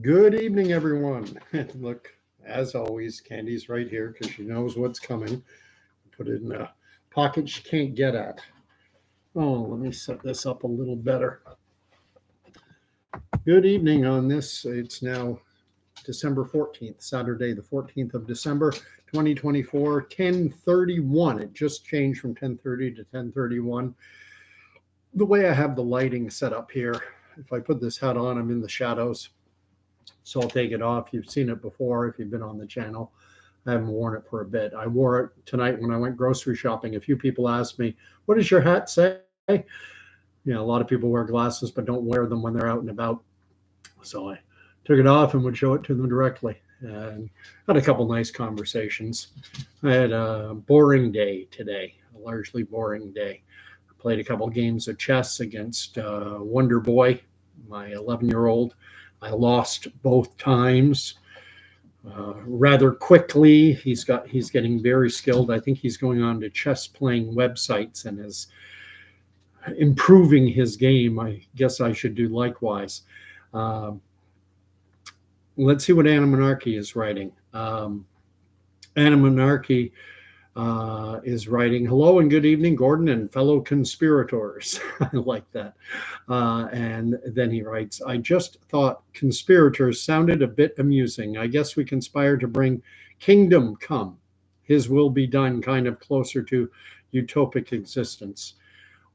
Good evening, everyone. And look, as always, Candy's right here because she knows what's coming. Put it in a pocket she can't get at. Oh, let me set this up a little better. Good evening on this. It's now December 14th, Saturday, the 14th of December, 2024, 10:31. It just changed from 10:30 to 10:31. The way I have the lighting set up here, if I put this hat on, I'm in the shadows. So I'll take it off. You've seen it before if you've been on the channel. I haven't worn it for a bit. I wore it tonight when I went grocery shopping. A few people asked me, what does your hat say? A lot of people wear glasses but don't wear them when they're out and about. So I took it off and would show it to them directly. And had a couple nice conversations. I had a boring day today, a largely boring day. I played a couple games of chess against Wonder Boy, my 11-year-old. I lost both times rather quickly. He's getting very skilled. I think he's going on to chess playing websites and is improving his game. I guess I should do likewise. Let's see what Anna Monarchy is writing. Anna Monarchy is writing, hello and good evening, Gordon and fellow conspirators. I like that. And then he writes, I just thought conspirators sounded a bit amusing. I guess we conspire to bring kingdom come. His will be done kind of closer to utopic existence.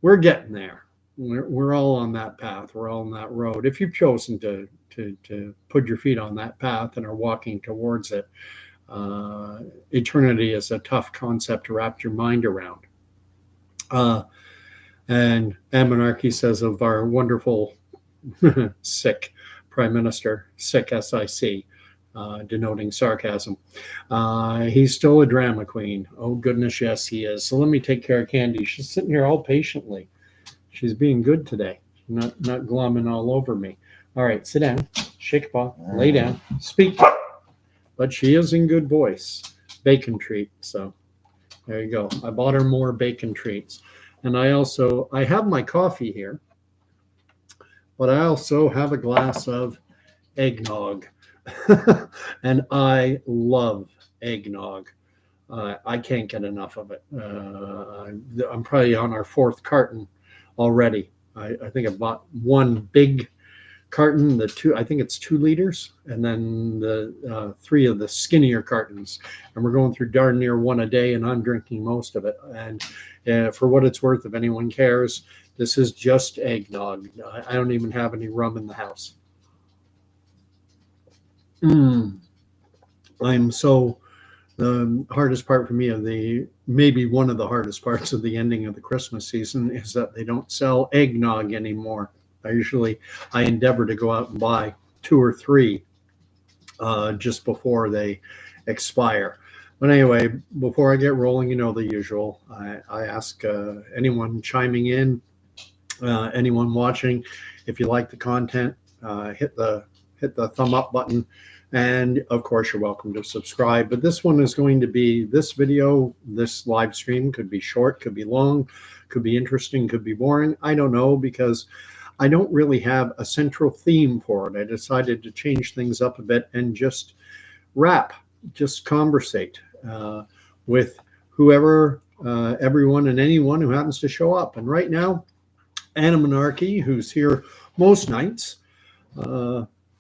We're getting there. We're all on that path. We're all on that road. If you've chosen to put your feet on that path and are walking towards it, eternity is a tough concept to wrap your mind around. And Monarchy says of our wonderful sick prime minister, sick SIC, denoting sarcasm. He's still a drama queen. Oh goodness, yes he is. So let me take care of Candy. She's sitting here all patiently. She's being good today, not glomming all over me. All right, sit down, shake a paw, lay down, speak. But she is in good voice. Bacon treat. So there you go. I bought her more bacon treats. And I have my coffee here, but I also have a glass of eggnog. And I love eggnog. I can't get enough of it. I'm probably on our fourth carton already. I think I bought one big carton, I think it's 2 liters, and then the 3 of the skinnier cartons, and we're going through darn near one a day, and I'm drinking most of it. And for what it's worth, if anyone cares, this is just eggnog. I don't even have any rum in the house. The hardest part for me maybe one of the hardest parts of the ending of the Christmas season is that they don't sell eggnog anymore. I endeavor to go out and buy 2 or 3 just before they expire. But anyway, before I get rolling, the usual. I ask anyone chiming in, anyone watching, if you like the content, hit the thumb up button. And of course, you're welcome to subscribe. But this one is going to be this video, this live stream could be short, could be long, could be interesting, could be boring. I don't know, because I don't really have a central theme for it. I decided to change things up a bit and just conversate with whoever, everyone and anyone who happens to show up. And right now, Anna Monarchy, who's here most nights,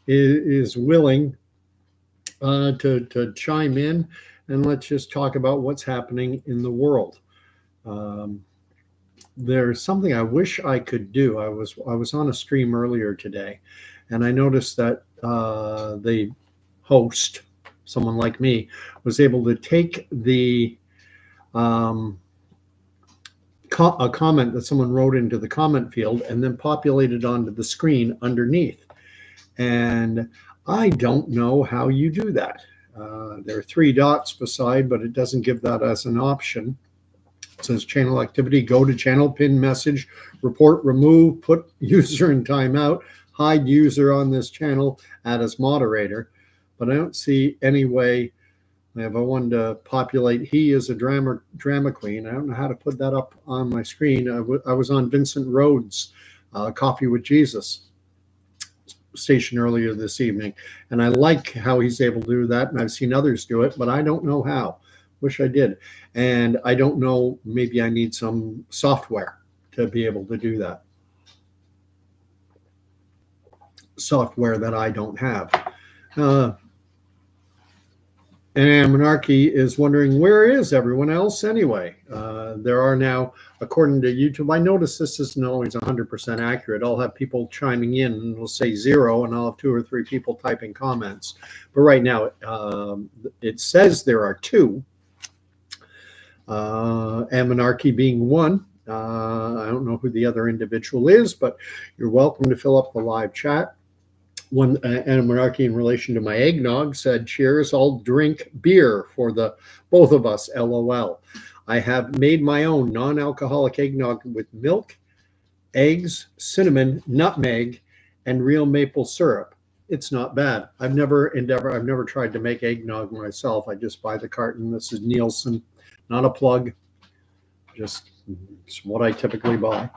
is willing to chime in, and let's just talk about what's happening in the world. There's something I wish I could do. I was on a stream earlier today, and I noticed that the host, someone like me, was able to take a comment that someone wrote into the comment field and then populate it onto the screen underneath. And I don't know how you do that. There are 3 dots beside, but it doesn't give that as an option. It says channel activity, go to channel, pin message, report, remove, put user in timeout, hide user on this channel, add as moderator. But I don't see any way. If I wanted to populate, he is a drama queen. I don't know how to put that up on my screen. I was on Vincent Rhodes' Coffee with Jesus. station earlier this evening. And I like how he's able to do that. And I've seen others do it, but I don't know how. Wish I did. And I don't know, maybe I need some software to be able to do that. Software that I don't have. And Monarchy is wondering, where is everyone else anyway? There are now, according to YouTube, I notice this isn't always 100% accurate. I'll have people chiming in and it'll say 0, and I'll have 2 or 3 people typing comments. But right now, it says there are 2, and Monarchy being 1. I don't know who the other individual is, but you're welcome to fill up the live chat. One Monarchy, in relation to my eggnog, said, cheers, I'll drink beer for the both of us, LOL. I have made my own non-alcoholic eggnog with milk, eggs, cinnamon, nutmeg, and real maple syrup. It's not bad. I've never tried to make eggnog myself. I just buy the carton. This is Nielsen, not a plug. Just it's what I typically buy.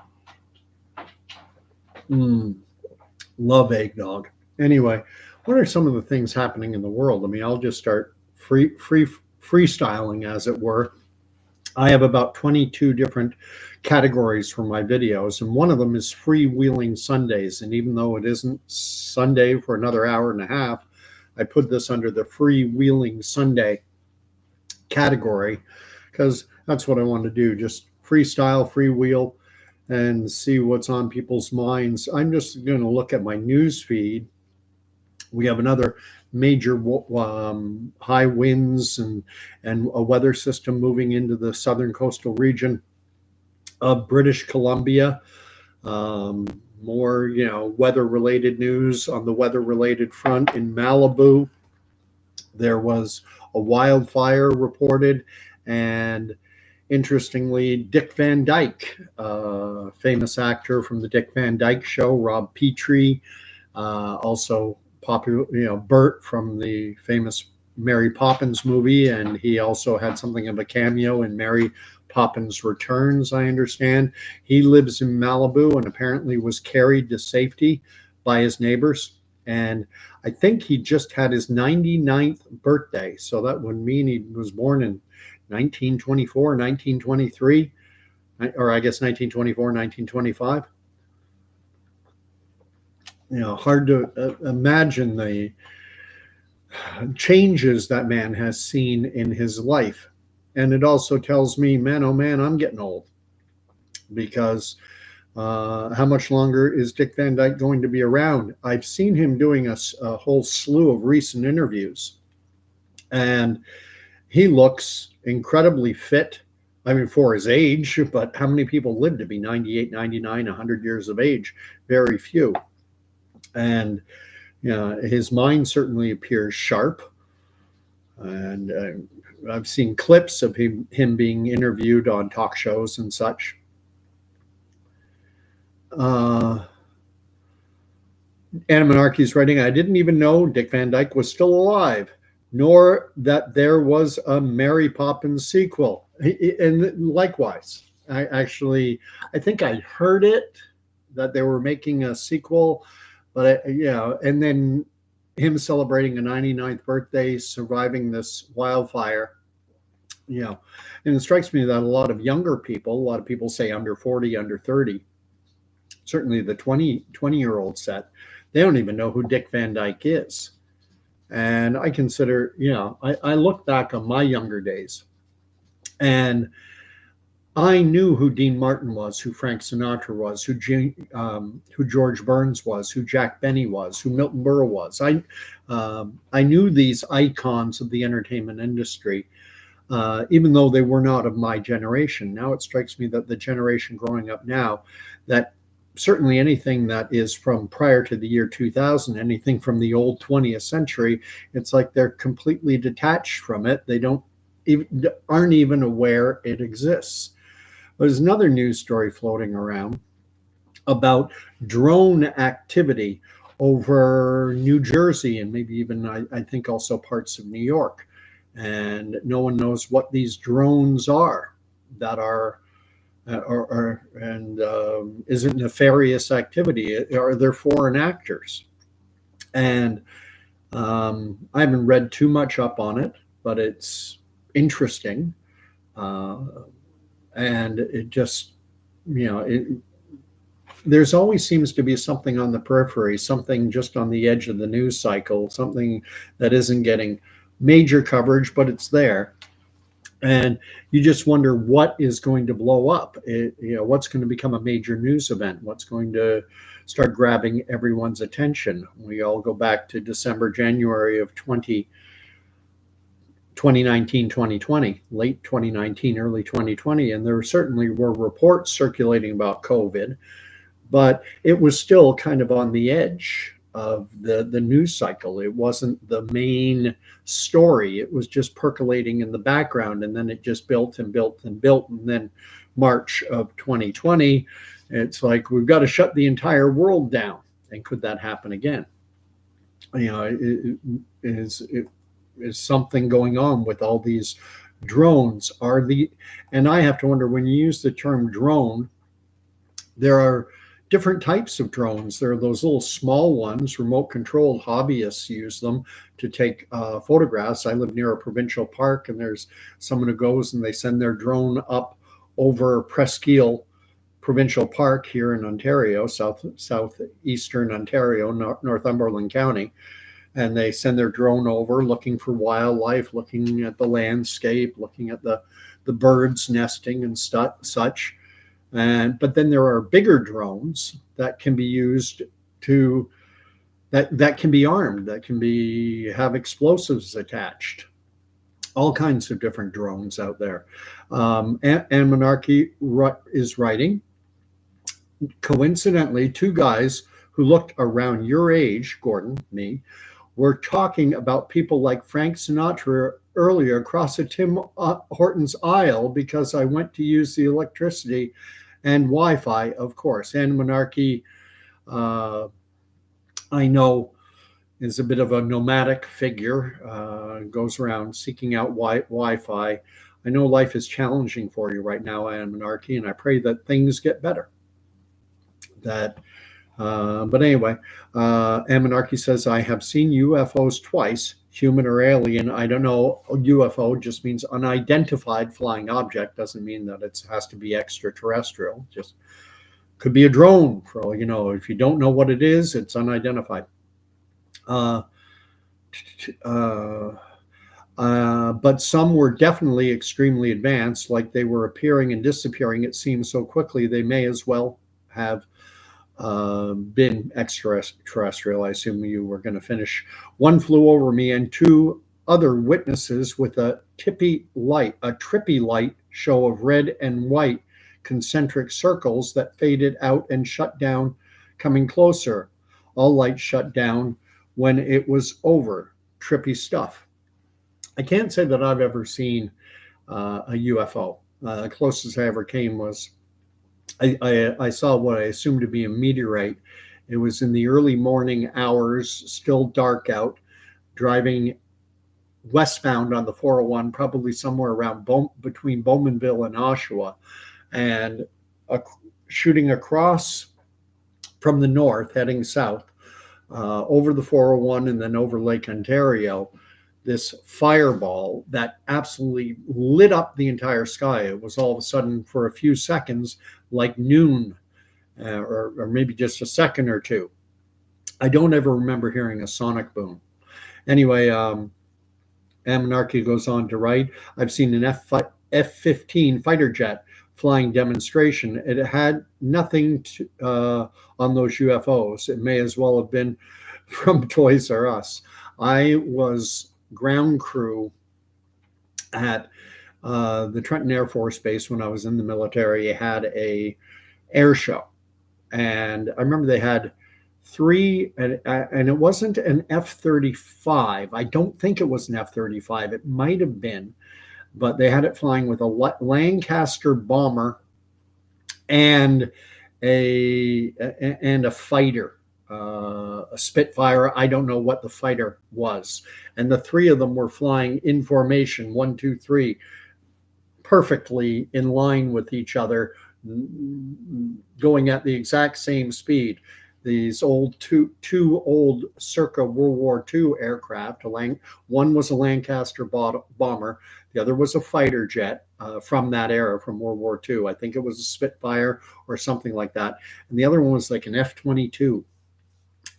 Love eggnog. Anyway, what are some of the things happening in the world? I mean, I'll just start freestyling, as it were. I have about 22 different categories for my videos, and one of them is freewheeling Sundays. And even though it isn't Sunday for another hour and a half, I put this under the freewheeling Sunday category because that's what I want to do. Just freestyle, freewheel, and see what's on people's minds. I'm just going to look at my news feed. We have another major high winds and a weather system moving into the southern coastal region of British Columbia. More, weather-related news on the weather-related front in Malibu. There was a wildfire reported, and interestingly, Dick Van Dyke, famous actor from the Dick Van Dyke Show, Rob Petrie, also popular, Bert from the famous Mary Poppins movie, and he also had something of a cameo in Mary Poppins Returns, I understand. He lives in Malibu and apparently was carried to safety by his neighbors. And I think he just had his 99th birthday. So that would mean he was born in 1924, 1923, or I guess 1924, 1925. Hard to imagine the changes that man has seen in his life. And it also tells me, man, oh man, I'm getting old, because how much longer is Dick Van Dyke going to be around? I've seen him doing a whole slew of recent interviews, and he looks incredibly fit. I mean, for his age, but how many people live to be 98, 99, 100 years of age? Very few. And his mind certainly appears sharp. And I've seen clips of him being interviewed on talk shows and such. Anna Monarchy's writing, I didn't even know Dick Van Dyke was still alive, nor that there was a Mary Poppins sequel. And likewise, I think I heard it, that they were making a sequel, but and then him celebrating a 99th birthday, surviving this wildfire, and it strikes me that a lot of younger people, a lot of people say under 40, under 30, certainly the 20-year-old set, they don't even know who Dick Van Dyke is. And I consider, I look back on my younger days, and I knew who Dean Martin was, who Frank Sinatra was, who George Burns was, who Jack Benny was, who Milton Berle was. I knew these icons of the entertainment industry, even though they were not of my generation. Now it strikes me that the generation growing up now, that certainly anything that is from prior to the year 2000, anything from the old 20th century, it's like they're completely detached from it. They aren't even aware it exists. There's another news story floating around about drone activity over New Jersey and maybe even, I think, also parts of New York. And no one knows what these drones are that are, is it nefarious activity? Are there foreign actors? And I haven't read too much up on it, but it's interesting. Uh, and it just, you know, there's always seems to be something on the periphery, something just on the edge of the news cycle, something that isn't getting major coverage, but it's there. And you just wonder what is going to blow up. What's going to become a major news event? What's going to start grabbing everyone's attention? We all go back to December, January of 2019, 2020, late 2019, early 2020, and there certainly were reports circulating about COVID, but it was still kind of on the edge of the news cycle. It wasn't the main story. It was just percolating in the background, and then it just built and built and built. And then March of 2020, it's like we've got to shut the entire world down. And could that happen again? Is something going on with all these drones? And I have to wonder, when you use the term drone, there are different types of drones. There are those little small ones, remote controlled. Hobbyists use them to take photographs. I live near a provincial park, and there's someone who goes and they send their drone up over Presqu'île Provincial Park here in Ontario, southeastern Ontario, Northumberland County. And they send their drone over looking for wildlife, looking at the landscape, looking at the birds nesting and such. But then there are bigger drones that can be used that can be armed, that can have explosives attached. All kinds of different drones out there. And Monarchy is writing, coincidentally, two guys who looked around your age, Gordon, me, were talking about people like Frank Sinatra earlier across the Tim Hortons aisle because I went to use the electricity and Wi-Fi, of course. And Monarchy, I know, is a bit of a nomadic figure, goes around seeking out Wi-Fi. I know life is challenging for you right now, Anne Monarchy, and I pray that things get better. But anyway, Anne Monarchy says, I have seen UFOs twice, human or alien. I don't know. UFO just means unidentified flying object. Doesn't mean that it has to be extraterrestrial. Just could be a drone. For all you know, if you don't know what it is, it's unidentified. But some were definitely extremely advanced, like they were appearing and disappearing. It seems so quickly they may as well have been extraterrestrial. I assume you were going to finish. One flew over me, and two other witnesses with a trippy light show of red and white concentric circles that faded out and shut down, coming closer. All lights shut down when it was over. Trippy stuff. I can't say that I've ever seen a UFO. The closest I ever came was I saw what I assumed to be a meteorite. It was in the early morning hours, still dark out, driving westbound on the 401, probably somewhere around between Bowmanville and Oshawa, and shooting across from the north, heading south, over the 401 and then over Lake Ontario, this fireball that absolutely lit up the entire sky. It was all of a sudden, for a few seconds, like noon, or maybe just a second or two. I don't ever remember hearing a sonic boom. Anyway, Monarchy goes on to write, I've seen an F-15 fighter jet flying demonstration. It had nothing on those UFOs. It may as well have been from Toys R Us. I was ground crew at the Trenton Air Force Base when I was in the military. Had a air show, and I remember they had three, and it wasn't an F-35. I don't think it was an F-35. It might have been, but they had it flying with a Lancaster bomber and a fighter, a Spitfire. I don't know what the fighter was. And the three of them were flying in formation, 1, 2, 3, perfectly in line with each other, going at the exact same speed. these old two old circa World War II aircraft. One was a Lancaster bomber, the other was a fighter jet from that era, from World War II. I think it was a Spitfire or something like that, and the other one was like an F-22.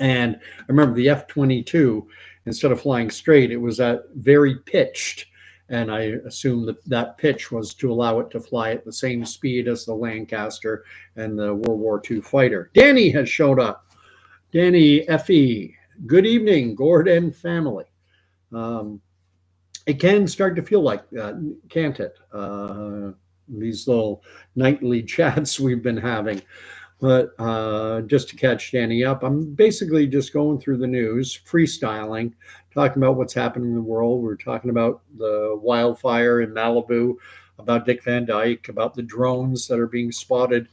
And I remember the F-22, instead of flying straight, it was at very pitched. And I assume that that pitch was to allow it to fly at the same speed as the Lancaster and the World War II fighter. Danny has showed up. Danny F.E., good evening, Gord and family. It can start to feel like that, can't it? These little nightly chats we've been having. But just to catch Danny up, I'm basically just going through the news, freestyling, talking about what's happening in the world. We're talking about the wildfire in Malibu, about Dick Van Dyke, about the drones that are being spotted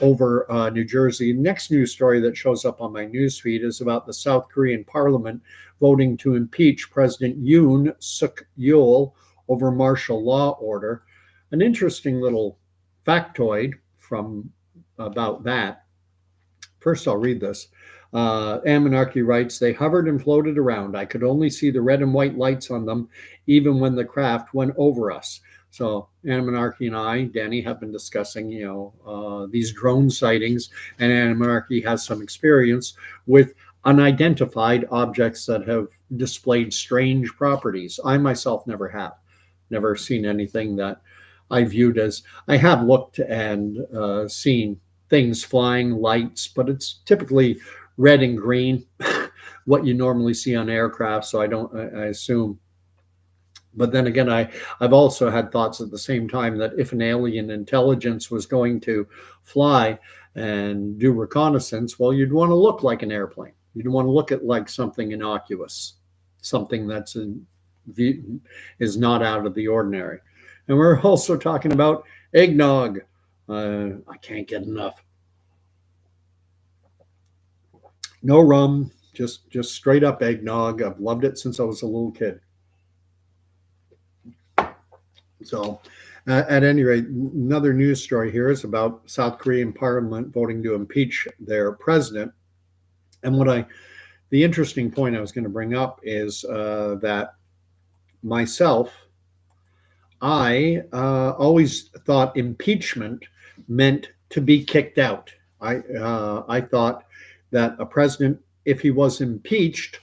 over New Jersey. Next news story that shows up on my news feed is about the South Korean parliament voting to impeach President Yoon Suk Yeol over martial law order. An interesting little factoid from about that. First, I'll read this. Amonarchy writes, they hovered and floated around. I could only see the red and white lights on them, even when the craft went over us. So Amonarchy and I, Danny, have been discussing, these drone sightings, and Amonarchy has some experience with unidentified objects that have displayed strange properties. I myself never seen anything that I viewed as, I have looked and seen things flying, lights, but it's typically red and green, what you normally see on aircraft. So I assume. But then again, I've also had thoughts at the same time that if an alien intelligence was going to fly and do reconnaissance, well, you'd want to look like an airplane. You'd want to look at like something innocuous, something that's is not out of the ordinary. And we're also talking about eggnog. I can't get enough. No rum, just straight up eggnog. I've loved it since I was a little kid. So, at any rate, another news story here is about South Korean parliament voting to impeach their president. And the interesting point I was going to bring up is that myself, I always thought impeachment meant to be kicked out. I thought that a president, if he was impeached,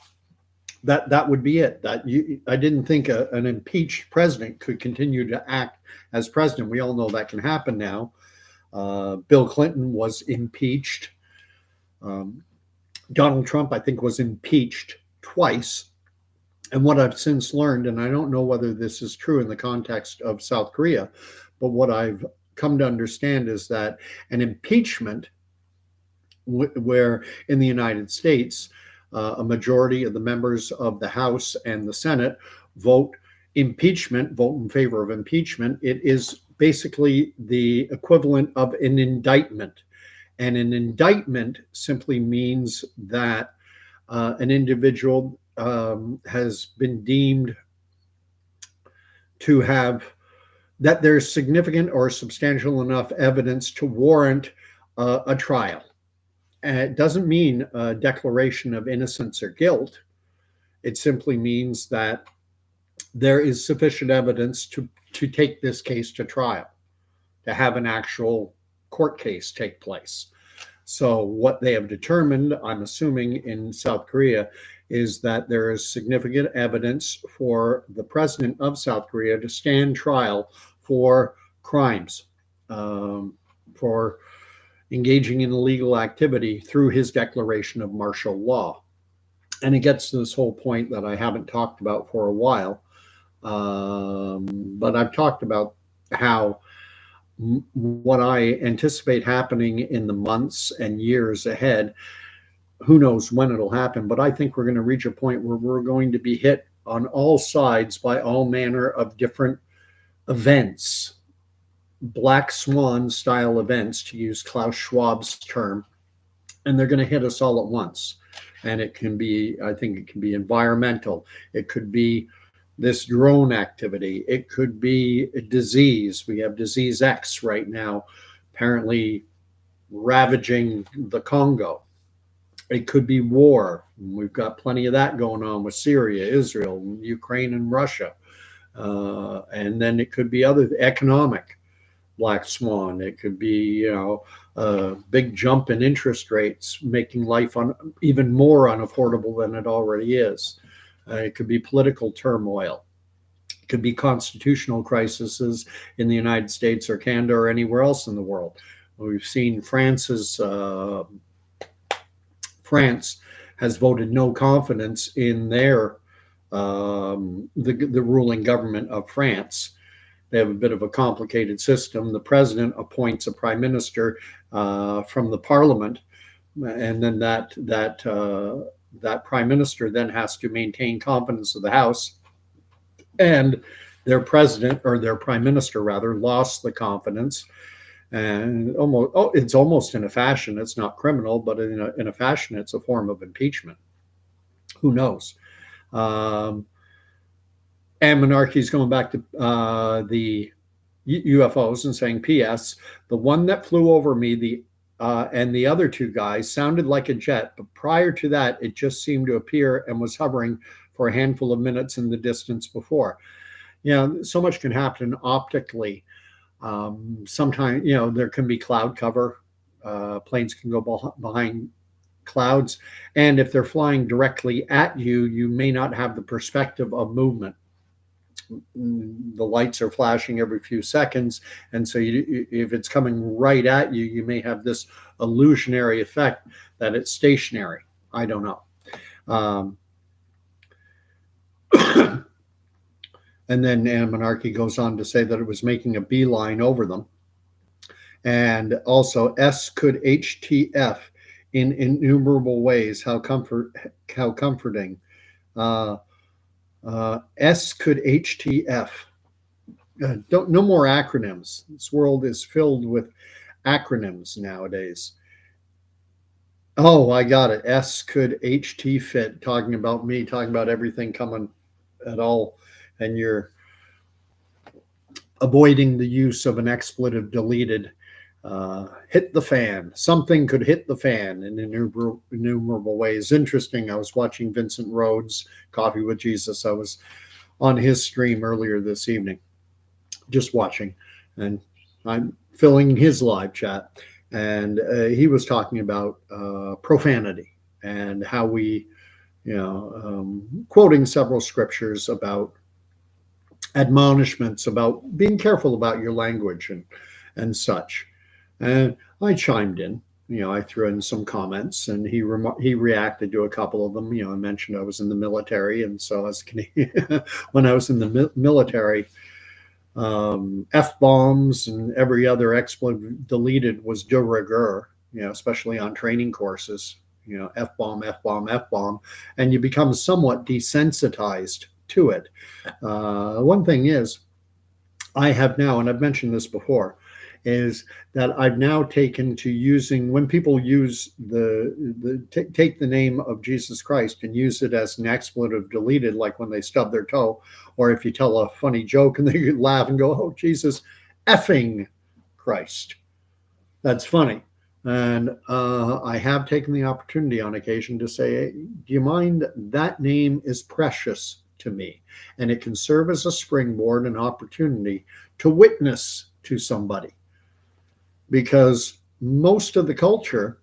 that would be it. I didn't think an impeached president could continue to act as president. We all know that can happen now. Bill Clinton was impeached. Donald Trump, I think, was impeached twice. And what I've since learned, and I don't know whether this is true in the context of South Korea, but what I've come to understand is that an impeachment, where in the United States, a majority of the members of the House and the Senate vote in favor of impeachment, it is basically the equivalent of an indictment. And an indictment simply means that an individual has been deemed to have, that there's significant or substantial enough evidence to warrant a trial. And it doesn't mean a declaration of innocence or guilt. It simply means that there is sufficient evidence to take this case to trial, to have an actual court case take place. So what they have determined, I'm assuming in South Korea, is that there is significant evidence for the president of South Korea to stand trial for crimes, for engaging in illegal activity through his declaration of martial law. And it gets to this whole point that I haven't talked about for a while, but I've talked about how what I anticipate happening in the months and years ahead, who knows when it'll happen, but I think we're going to reach a point where we're going to be hit on all sides by all manner of different events, black swan style events, to use Klaus Schwab's term, and they're going to hit us all at once. And it can be, I think it can be environmental. It could be this drone activity. It could be a disease. We have disease X right now, apparently ravaging the Congo. It could be war. We've got plenty of that going on with Syria, Israel, Ukraine, and Russia. And then it could be other economic black swan. It could be, a big jump in interest rates, making life even more unaffordable than it already is. It could be political turmoil. It could be constitutional crises in the United States or Canada or anywhere else in the world. We've seen France has voted no confidence in the ruling government of France. They have a bit of a complicated system. The president appoints a prime minister from the parliament, and then that prime minister then has to maintain confidence of the House. And their president, or their prime minister rather, lost the confidence. And it's almost in a fashion, it's not criminal, but in a fashion, it's a form of impeachment. Who knows? And Monarchy's going back to the UFOs and saying, P.S. The one that flew over me, and the other two guys sounded like a jet, but prior to that, it just seemed to appear and was hovering for a handful of minutes in the distance before. So much can happen optically. Sometimes, there can be cloud cover. Planes can go behind clouds. And if they're flying directly at you, you may not have the perspective of movement. The lights are flashing every few seconds. And so if it's coming right at you, you may have this illusionary effect that it's stationary. I don't know. And then Monarchy goes on to say that it was making a beeline over them. And also, S could HTF in innumerable ways. How comforting. S could HTF. No more acronyms. This world is filled with acronyms nowadays. Oh, I got it. S could HT fit, talking about me, talking about everything coming at all. And you're avoiding the use of an expletive deleted. Hit the fan. Something could hit the fan in innumerable ways. Interesting. I was watching Vincent Rhodes, Coffee with Jesus. I was on his stream earlier this evening, just watching, and I'm filling his live chat. And he was talking about profanity and how we, quoting several scriptures about admonishments about being careful about your language and such. And I chimed in, I threw in some comments, and he reacted to a couple of them. I mentioned I was in the military, and so when I was in the military, F-bombs and every other expletive deleted was de rigueur, especially on training courses, F-bomb, F-bomb, F-bomb, and you become somewhat desensitized to it. One thing is, I have now, and I've mentioned this before, is that I've now taken to using, when people use take the name of Jesus Christ and use it as an expletive deleted, like when they stub their toe, or if you tell a funny joke and they laugh and go, oh, Jesus effing Christ. That's funny. And I have taken the opportunity on occasion to say, hey, do you mind? That name is precious to me, and it can serve as a springboard and opportunity to witness to somebody, because most of the culture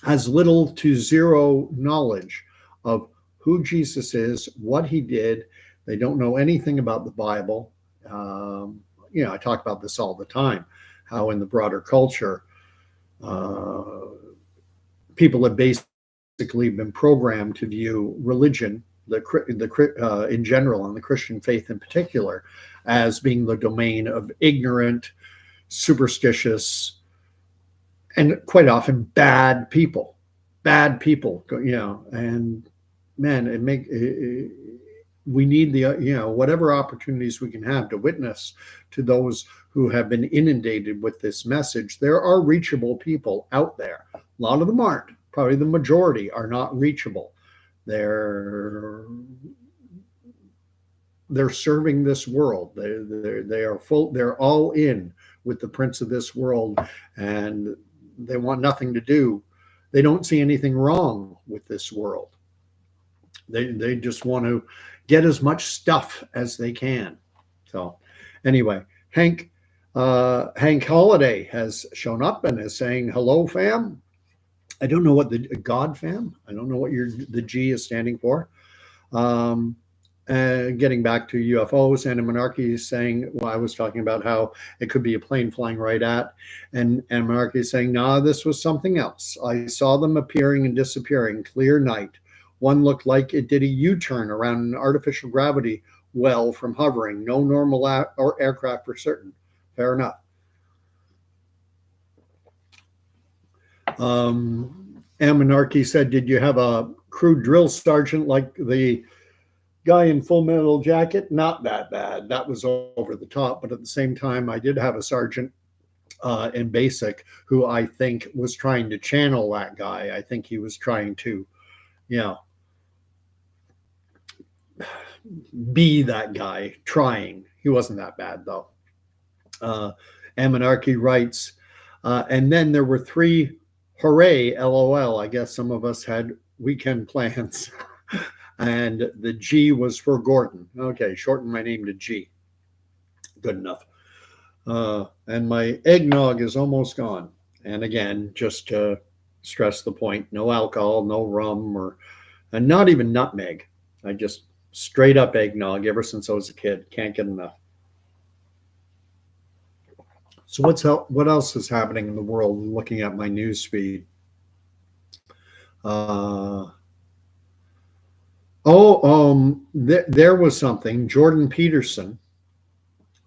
has little to zero knowledge of who Jesus is, what he did. They don't know anything about the Bible. I talk about this all the time, how in the broader culture, people have basically been programmed to view religion, in general, and the Christian faith in particular, as being the domain of ignorant, superstitious, and quite often bad people. And man, we need whatever opportunities we can have to witness to those who have been inundated with this message. There are reachable people out there. A lot of them aren't. Probably the majority are not reachable. They're serving this world. They are full. They're all in with the prince of this world, and they want nothing to do They don't see anything wrong with this world. They just want to get as much stuff as they can. So anyway, Hank Holiday has shown up and is saying, "Hello, fam." I don't know what the God fam. I don't know what the G is standing for. Um, Getting back to UFOs, and Monarchy is saying, well, I was talking about how it could be a plane flying right at, and Monarchy is saying, nah, this was something else. I saw them appearing and disappearing, clear night. One looked like it did a U-turn around an artificial gravity well from hovering. No normal or aircraft for certain. Fair enough. Monarchy said, did you have a crew drill sergeant like the guy in Full Metal Jacket? Not that bad. That was over the top. But at the same time, I did have a sergeant in basic who I think was trying to channel that guy. I think he was trying to, be that guy, trying. He wasn't that bad, though. Monarchy writes, and then there were 3 hooray, LOL. I guess some of us had weekend plans. And the G was for Gordon. Okay, shorten my name to G. Good enough. And my eggnog is almost gone. And again, just to stress the point, no alcohol, no rum, and not even nutmeg. I just straight up eggnog ever since I was a kid. Can't get enough. So what else is happening in the world? Looking at my news feed. There was something. Jordan Peterson,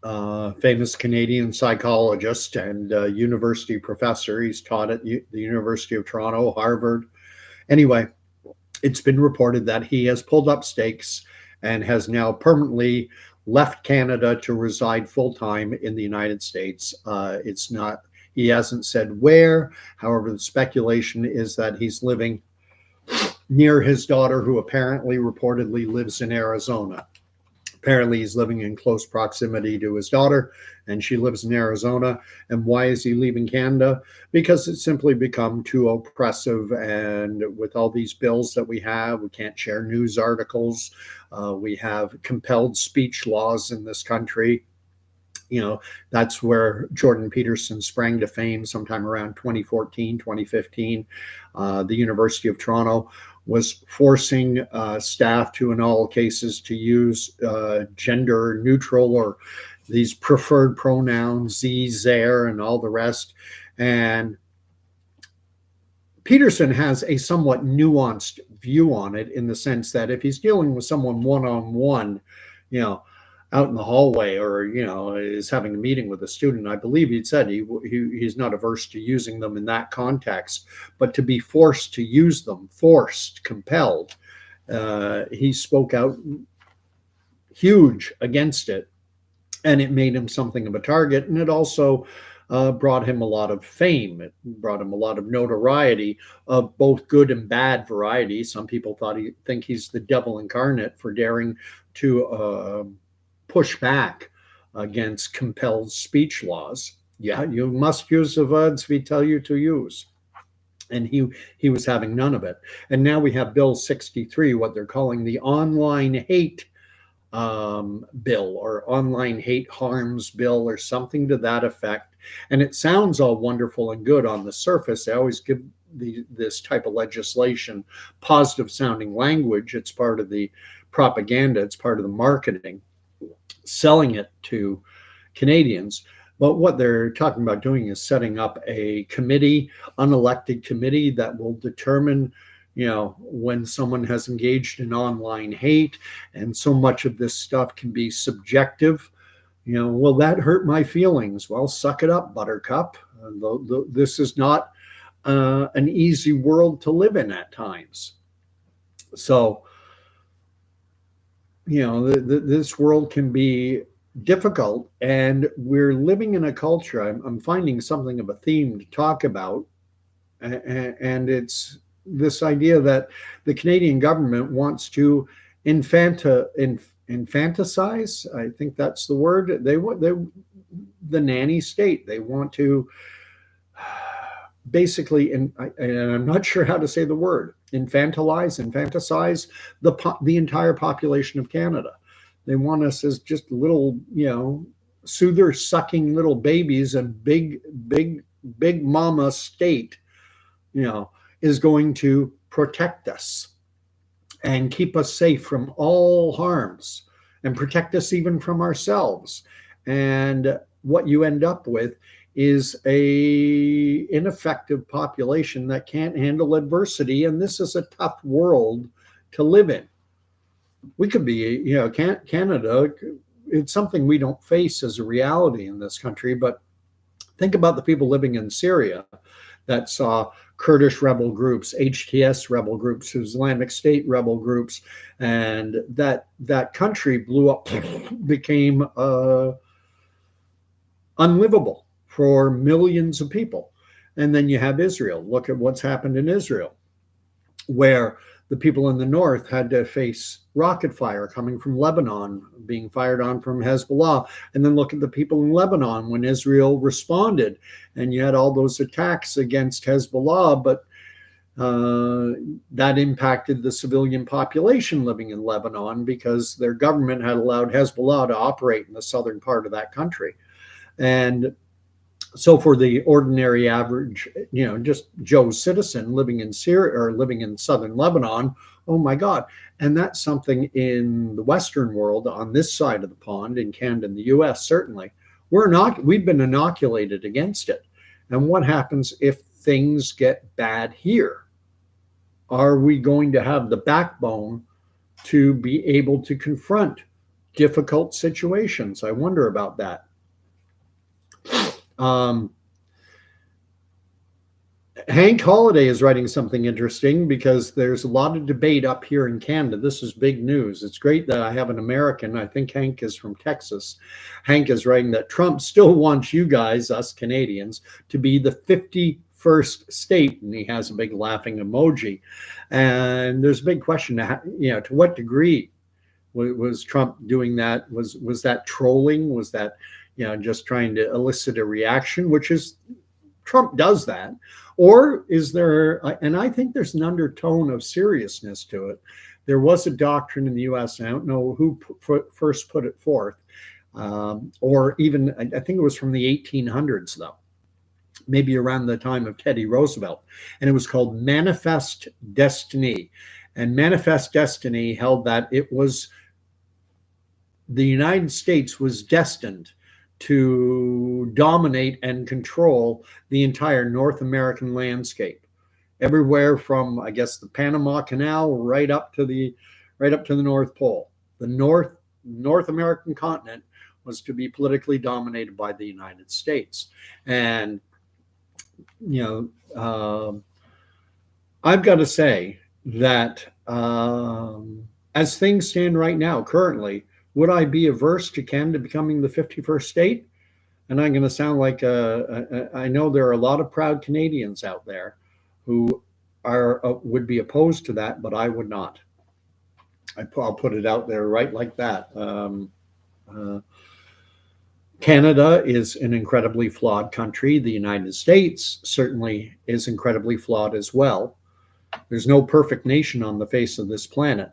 famous Canadian psychologist and university professor. He's taught at the University of Toronto, Harvard. Anyway, it's been reported that he has pulled up stakes and has now permanently left Canada to reside full-time in the United States. He hasn't said where. However, the speculation is that he's living near his daughter, who apparently reportedly lives in Arizona. Apparently he's living in close proximity to his daughter, and she lives in Arizona. And why is he leaving Canada? Because it's simply become too oppressive. And with all these bills that we can't share news articles. We have compelled speech laws in this country. That's where Jordan Peterson sprang to fame sometime around 2014, 2015. The University of Toronto was forcing staff to, in all cases, to use gender neutral or these preferred pronouns, ze, their, and all the rest. And Peterson has a somewhat nuanced view on it, in the sense that if he's dealing with someone one-on-one, out in the hallway, or is having a meeting with a student, I believe he'd said he's not averse to using them in that context. But to be forced to use them, compelled, he spoke out huge against it, and it made him something of a target. And it also brought him a lot of fame. It brought him a lot of notoriety of both good and bad variety. Some people think he's the devil incarnate for daring to push back against compelled speech laws. Yeah, you must use the words we tell you to use. And he was having none of it. And now we have Bill 63, what they're calling the online hate bill, or online hate harms bill, or something to that effect. And it sounds all wonderful and good on the surface. They always give this type of legislation positive sounding language. It's part of the propaganda. It's part of the marketing, selling it to Canadians. But what they're talking about doing is setting up a committee, unelected committee, that will determine, when someone has engaged in online hate. And so much of this stuff can be subjective. Will that hurt my feelings? Well, suck it up, Buttercup. This is not an easy world to live in at times. So, this world can be difficult, and we're living in a culture. I'm finding something of a theme to talk about, and it's this idea that the Canadian government wants to infanticize. I think that's the word. They the nanny state. They want to basically, and I'm not sure how to say the word, infantilize the entire population of Canada. They want us as just little, soother sucking little babies, and big mama state, you know, is going to protect us and keep us safe from all harms and protect us even from ourselves. And what you end up with is a ineffective population that can't handle adversity, and this is a tough world to live in. We could be, Canada, it's something we don't face as a reality in this country, but think about the people living in Syria that saw Kurdish rebel groups, HTS rebel groups, Islamic State rebel groups, and that country blew up, became unlivable for millions of people. And then you have Israel. Look at what's happened in Israel, where the people in the north had to face rocket fire coming from Lebanon, being fired on from Hezbollah. And then look at the people in Lebanon when Israel responded, and you had all those attacks against Hezbollah, but that impacted the civilian population living in Lebanon because their government had allowed Hezbollah to operate in the southern part of that country. And so for the ordinary average, just Joe citizen living in Syria or living in southern Lebanon, oh my God. And that's something in the Western world, on this side of the pond, in Canada and the US, certainly, we've been inoculated against it. And what happens if things get bad here? Are we going to have the backbone to be able to confront difficult situations? I wonder about that. Hank Holiday is writing something interesting because there's a lot of debate up here in Canada. This is big news. It's great that I have an American. I think Hank is from Texas. Hank is writing that Trump still wants you guys, us Canadians, to be the 51st state. And he has a big laughing emoji. And there's a big question, to what degree was Trump doing that? Was that trolling? Was that just trying to elicit a reaction, which is Trump does that? Or is there, and I think there's an undertone of seriousness to it. There was a doctrine in the US, and I don't know who first put it forth, or even, I think it was from the 1800s, though, maybe around the time of Teddy Roosevelt, and it was called Manifest Destiny. And Manifest Destiny held that the United States was destined to dominate and control the entire North American landscape, everywhere from, I guess, the Panama Canal right up to the North Pole. The North American continent was to be politically dominated by the United States. And I've got to say that as things stand right now, currently, would I be averse to Canada becoming the 51st state? And I'm going to sound like I know there are a lot of proud Canadians out there who would be opposed to that, but I would not. I'll put it out there right like that. Canada is an incredibly flawed country. The United States certainly is incredibly flawed as well. There's no perfect nation on the face of this planet.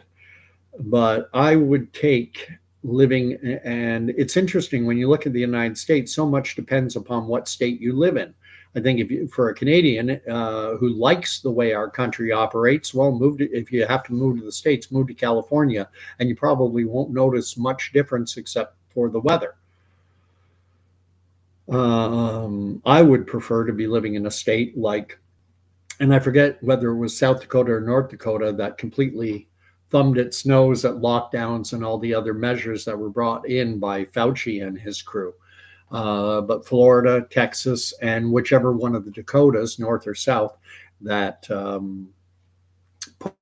But I would take living, and it's interesting when you look at the United States, so much depends upon what state you live in. I think for a Canadian who likes the way our country operates, well, if you have to move to the States, move to California, and you probably won't notice much difference except for the weather. I would prefer to be living in a state like, and I forget whether it was South Dakota or North Dakota, that completely thumbed its nose at lockdowns and all the other measures that were brought in by Fauci and his crew. But Florida, Texas, and whichever one of the Dakotas, north or south, that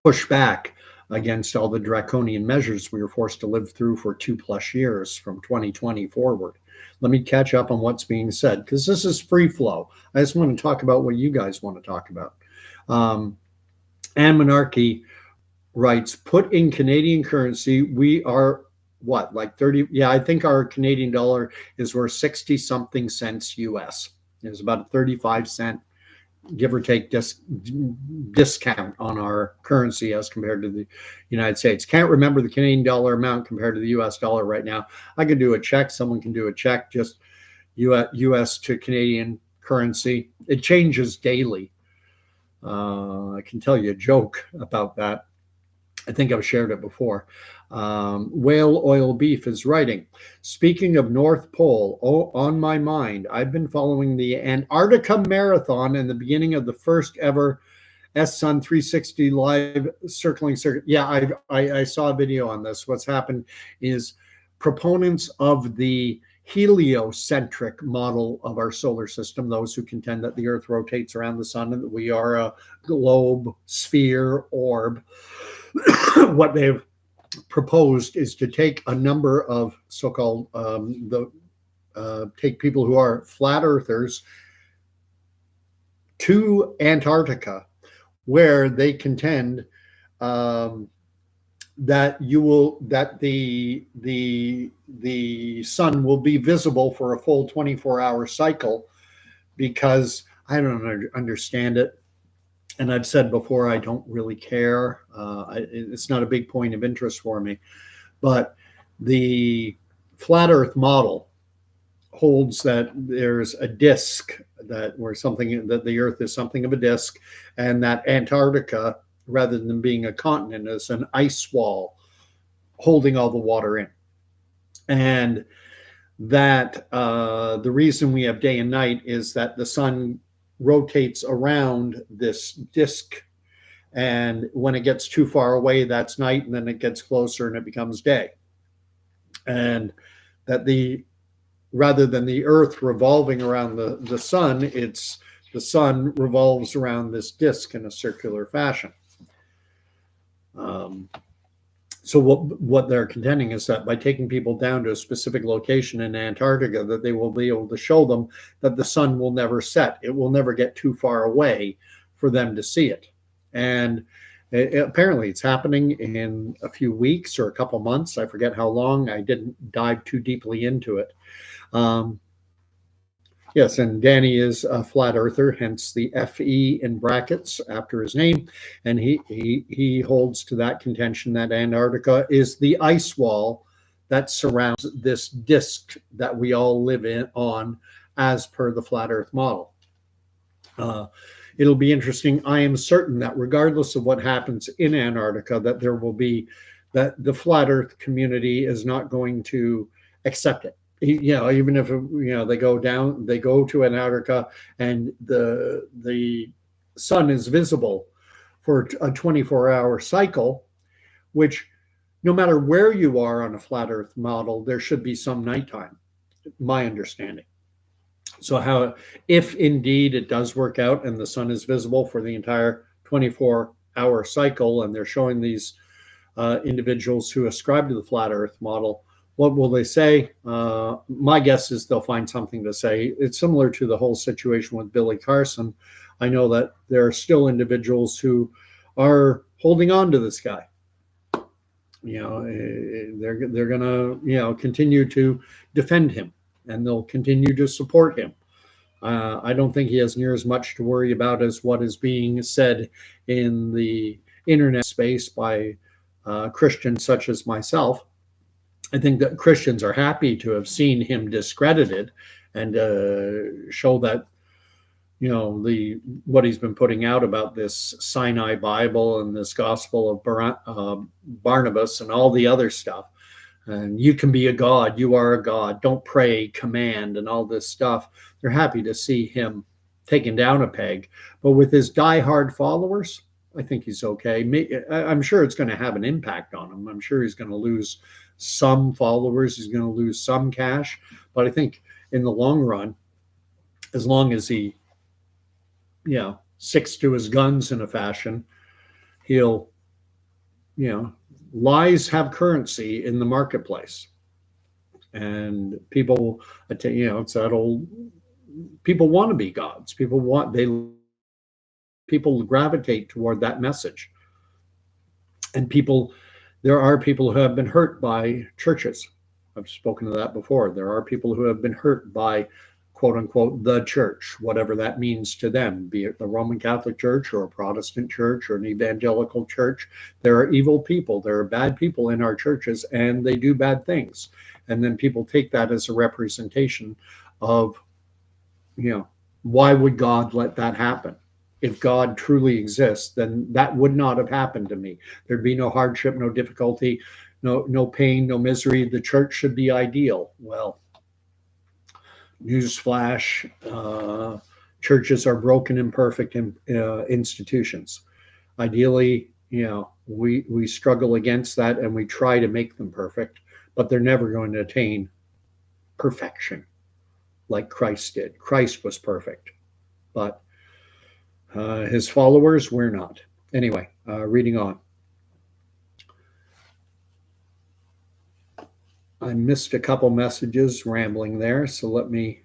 pushed back against all the draconian measures we were forced to live through for 2+ years from 2020 forward. Let me catch up on what's being said, because this is free flow. I just want to talk about what you guys want to talk about. Anne Monarchy writes, put in Canadian currency, we are what, like 30? Yeah, I think our Canadian dollar is worth 60 something cents US. It's about a 35 cent give or take discount on our currency as compared to the United States. Can't remember the Canadian dollar amount compared to the US dollar right now. I could do a check. Someone can do a check, just US to Canadian currency. It changes daily. I can tell you a joke about that. I think I've shared it before. Whale Oil Beef is writing, speaking of North Pole, on my mind, I've been following the Antarctica Marathon and the beginning of the first ever S-Sun 360 live circling circuit. Yeah, I saw a video on this. What's happened is proponents of the heliocentric model of our solar system, those who contend that the Earth rotates around the sun and that we are a globe, sphere, orb, what they've proposed is to take a number of so-called take people who are flat earthers to Antarctica, where they contend that the sun will be visible for a full 24-hour cycle, because I don't understand it. And I've said before, I don't really care. It's not a big point of interest for me. But the flat Earth model holds that there's a disk that the Earth is something of a disk, and that Antarctica, rather than being a continent, is an ice wall holding all the water in. And that the reason we have day and night is that the sun rotates around this disk, and when it gets too far away, that's night, and then it gets closer and it becomes day. And that rather than the Earth revolving around the sun, it's the sun revolves around this disk in a circular fashion. So what they're contending is that by taking people down to a specific location in Antarctica, that they will be able to show them that the sun will never set. It will never get too far away for them to see it. And apparently it's happening in a few weeks or a couple months. I forget how long. I didn't dive too deeply into it. Yes, and Danny is a flat earther, hence the FE in brackets after his name. And he holds to that contention that Antarctica is the ice wall that surrounds this disk that we all live on, as per the flat Earth model. It'll be interesting. I am certain that regardless of what happens in Antarctica, that that the flat Earth community is not going to accept it. Even if they go to Antarctica and the sun is visible for a 24-hour cycle, which no matter where you are on a flat Earth model, there should be some nighttime, my understanding. So if indeed it does work out and the sun is visible for the entire 24-hour cycle, and they're showing these individuals who ascribe to the flat Earth model, what will they say? My guess is they'll find something to say. It's similar to the whole situation with Billy Carson. I know that there are still individuals who are holding on to this guy. They're gonna continue to defend him, and they'll continue to support him. I don't think he has near as much to worry about as what is being said in the internet space by Christians such as myself. I think that Christians are happy to have seen him discredited, and show that what he's been putting out about this Sinai Bible and this Gospel of Barnabas and all the other stuff. And you can be a god, you are a god, don't pray, command, and all this stuff. They're happy to see him taken down a peg. But with his diehard followers, I think he's okay. I'm sure it's going to have an impact on him. I'm sure he's going to lose some followers, he's going to lose some cash. But I think in the long run, as long as he sticks to his guns in a fashion, he'll lies have currency in the marketplace, and people it's that old, people want to be gods, people gravitate toward that message. And there are people who have been hurt by churches. I've spoken to that before. There are people who have been hurt by quote unquote, the church, whatever that means to them, be it the Roman Catholic Church or a Protestant church or an evangelical church. There are evil people, there are bad people in our churches, and they do bad things. And then people take that as a representation of, why would God let that happen? If God truly exists, then that would not have happened to me. There'd be no hardship, no difficulty, no pain, no misery. The church should be ideal. Well, newsflash, churches are broken, imperfect institutions. Ideally, we struggle against that and we try to make them perfect, but they're never going to attain perfection like Christ did. Christ was perfect, but his followers were not. Anyway, reading on. I missed a couple messages rambling there, so let me.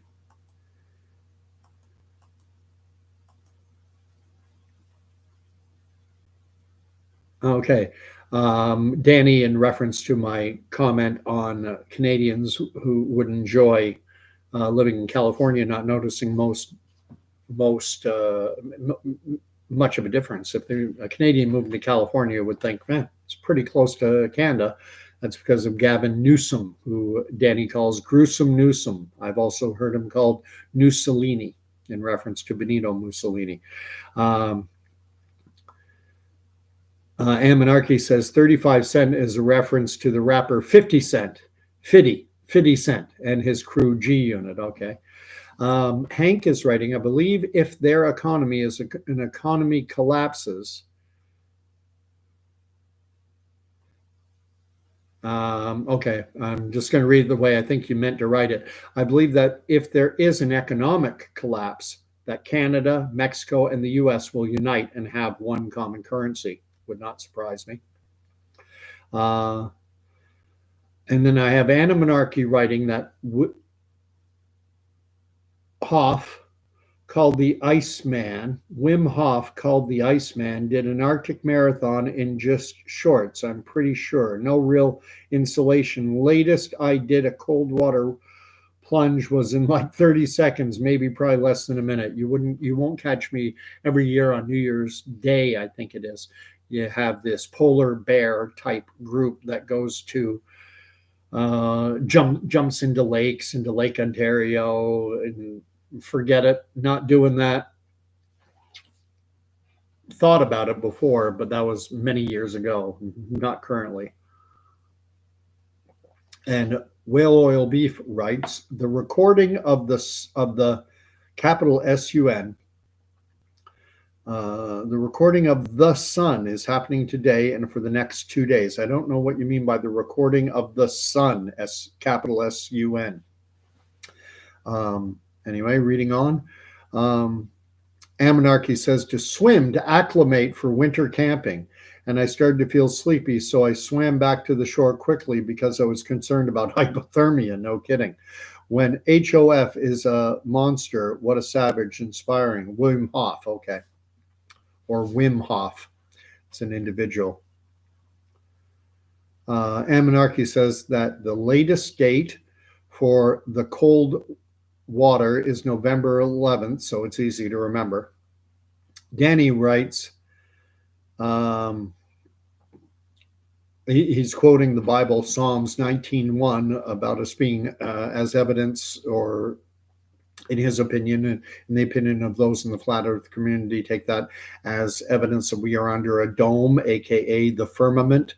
Okay. Danny, in reference to my comment on Canadians who would enjoy living in California, not noticing much of a difference. If a Canadian moving to California would think, man, it's pretty close to Canada. That's because of Gavin Newsom, who Danny calls Gruesome Newsom. I've also heard him called Mussolini in reference to Benito Mussolini. Amonarchy says 35 Cent is a reference to the rapper 50 Cent, 50 Cent, and his crew G Unit. Okay. Hank is writing, I believe if their economy is an economy collapses, okay, I'm just going to read the way I think you meant to write it. I believe that if there is an economic collapse, that Canada, Mexico, and the US will unite and have one common currency. Would not surprise me. And then I have Anna Monarchy writing that Hof called the Iceman, Wim Hof called the Iceman, did an Arctic marathon in just shorts, I'm pretty sure. No real insulation. Latest I did a cold water plunge was in like 30 seconds, maybe probably less than a minute. You won't catch me every year on New Year's Day, I think it is. You have this polar bear type group that goes to jumps into lakes, into Lake Ontario, and forget it, not doing that. Thought about it before, but that was many years ago, not currently. And Whale Oil Beef writes, the recording of the capital SUN, the recording of the sun is happening today and for the next 2 days. I don't know what you mean by the recording of the sun, capital SUN. Anyway, reading on. Amonarchy says to swim to acclimate for winter camping. And I started to feel sleepy, so I swam back to the shore quickly because I was concerned about hypothermia. No kidding. When HOF is a monster, what a savage, inspiring. Wim Hof, okay. Or Wim Hof. It's an individual. Amonarchy says that the latest date for the cold water is November 11th, so it's easy to remember. Danny writes, he's quoting the Bible, Psalms 19:1, about us being as evidence, or in his opinion, and in the opinion of those in the flat earth community, take that as evidence that we are under a dome, aka the firmament.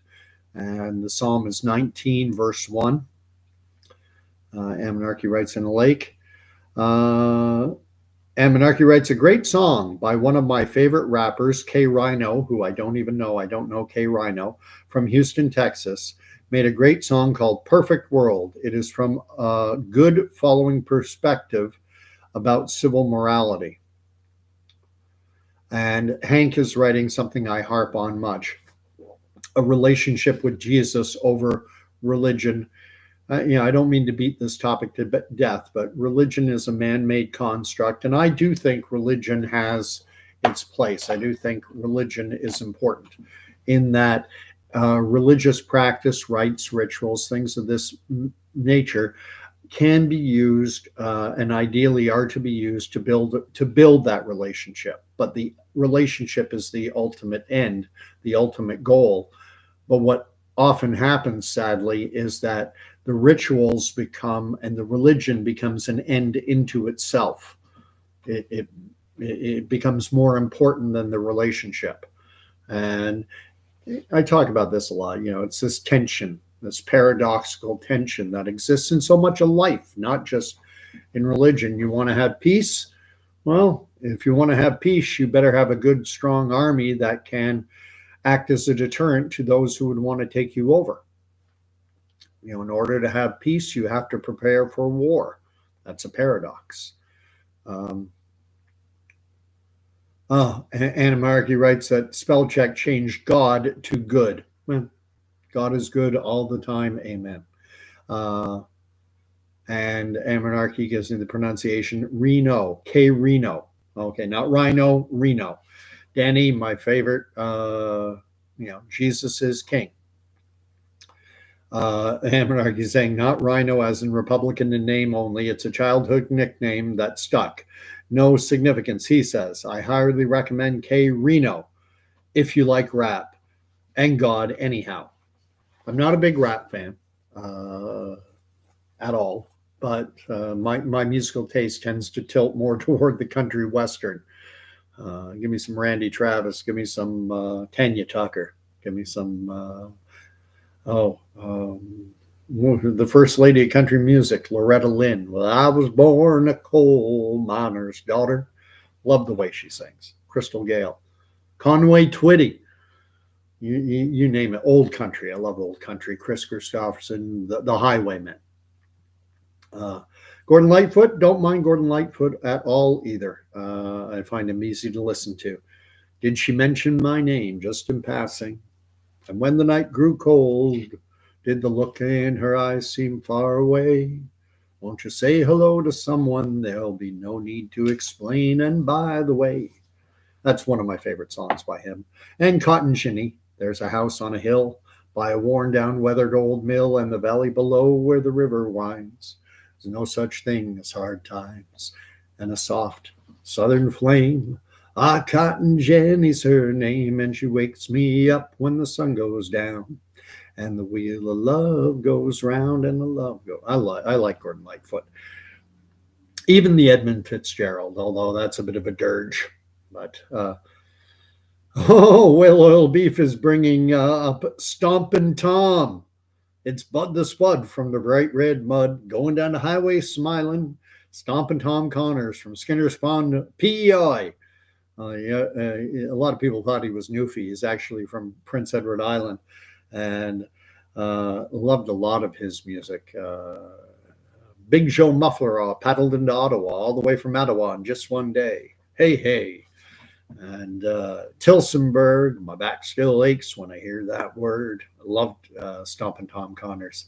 And the psalm is 19, verse 1. Amonarchy writes, in a lake. Amonarchy writes, a great song by one of my favorite rappers, K Rhino, who I don't even know. I don't know K Rhino, from Houston, Texas, made a great song called Perfect World. It is from a good following perspective about civil morality. And Hank is writing something I harp on much, a relationship with Jesus over religion. I don't mean to beat this topic to death, but religion is a man-made construct. And I do think religion has its place. I do think religion is important in that religious practice, rites, rituals, things of this nature can be used and ideally are to be used to build that relationship. But the relationship is the ultimate end, the ultimate goal. But what often happens, sadly, is that the rituals become and the religion becomes an end into itself. It becomes more important than the relationship. And I talk about this a lot. It's this tension, this paradoxical tension that exists in so much of life, not just in religion. You want to have peace? Well, if you want to have peace, you better have a good, strong army that can act as a deterrent to those who would want to take you over. In order to have peace, you have to prepare for war. That's a paradox. Anna Markey writes that spell check changed God to good. Well, God is good all the time. Amen. And Anarchy gives me the pronunciation Reno, K Reno. Okay, not Rhino, Reno. Danny, my favorite. Jesus is king. Anarchy is saying not Rhino as in Republican in name only. It's a childhood nickname that stuck. No significance, he says. I highly recommend K Reno if you like rap and God anyhow. I'm not a big rap fan at all, but my musical taste tends to tilt more toward the country western. Give me some Randy Travis. Give me some Tanya Tucker. Give me some, the first lady of country music, Loretta Lynn. Well, I was born a coal miner's daughter. Love the way she sings. Crystal Gale. Conway Twitty. You name it. Old country. I love old country. Chris Christopherson, the Highwaymen. Gordon Lightfoot. Don't mind Gordon Lightfoot at all either. I find him easy to listen to. Did she mention my name just in passing? And when the night grew cold, did the look in her eyes seem far away? Won't you say hello to someone? There'll be no need to explain. And by the way, that's one of my favorite songs by him. And Cotton Ginny, there's a house on a hill by a worn down weathered old mill and the valley below where the river winds. There's no such thing as hard times and a soft southern flame. Ah, Cotton Jenny's her name, and she wakes me up when the sun goes down. And the wheel of love goes round and the love goes. I like Gordon Lightfoot. Even the Edmund Fitzgerald, although that's a bit of a dirge. But, Well Oil Beef is bringing up Stompin' Tom. It's Bud the Spud from the Bright Red Mud, going down the highway smiling. Stompin' Tom Connors from Skinner's Pond, PEI. A lot of people thought he was Newfie. He's actually from Prince Edward Island. And loved a lot of his music. Big Joe Muffler paddled into Ottawa, all the way from Ottawa in just one day. Hey, hey. And Tilsonburg, my back still aches when I hear that word. I loved Stompin' Tom Connors.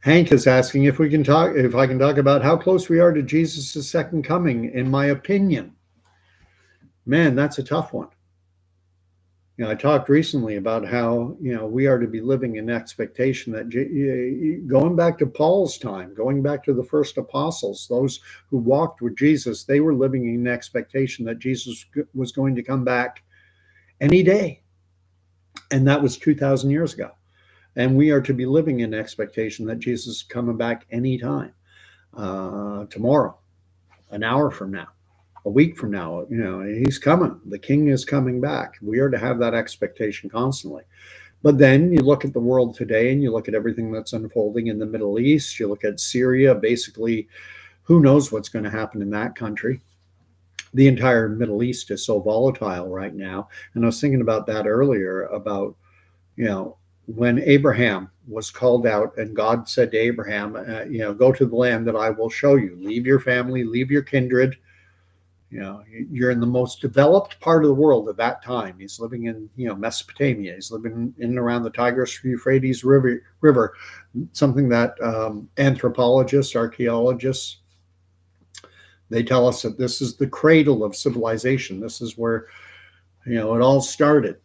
Hank is asking if I can talk about how close we are to Jesus' second coming, in my opinion. Man, that's a tough one. I talked recently about how, we are to be living in expectation that going back to Paul's time, going back to the first apostles, those who walked with Jesus, they were living in expectation that Jesus was going to come back any day. And that was 2,000 years ago. And we are to be living in expectation that Jesus is coming back anytime, tomorrow, an hour from now, a week from now. He's coming. The King is coming back. We are to have that expectation constantly. But then you look at the world today and you look at everything that's unfolding in the Middle East. You look at Syria, basically, who knows what's going to happen in that country. The entire Middle East is so volatile right now. And I was thinking about that earlier about, when Abraham was called out and God said to Abraham, go to the land that I will show you. Leave your family, leave your kindred. You're in the most developed part of the world at that time. He's living in, Mesopotamia. He's living in and around the Tigris-Euphrates River, something that anthropologists, archaeologists, they tell us that this is the cradle of civilization. This is where, it all started.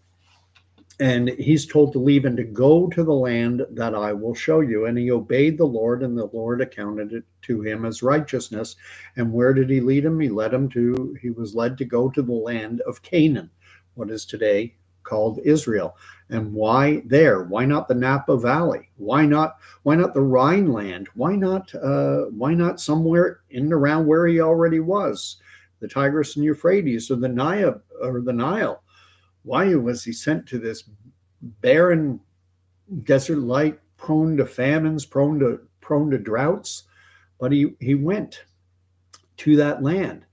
And he's told to leave and to go to the land that I will show you. And he obeyed the Lord, and the Lord accounted it to him as righteousness. And where did he lead him? He was led to go to the land of Canaan, what is today called Israel. And why there? Why not the Napa Valley? Why not the Rhineland? Why not somewhere in and around where he already was? The Tigris and Euphrates, or the Nile. Why was he sent to this barren desert, like prone to famines, prone to droughts? But he went to that land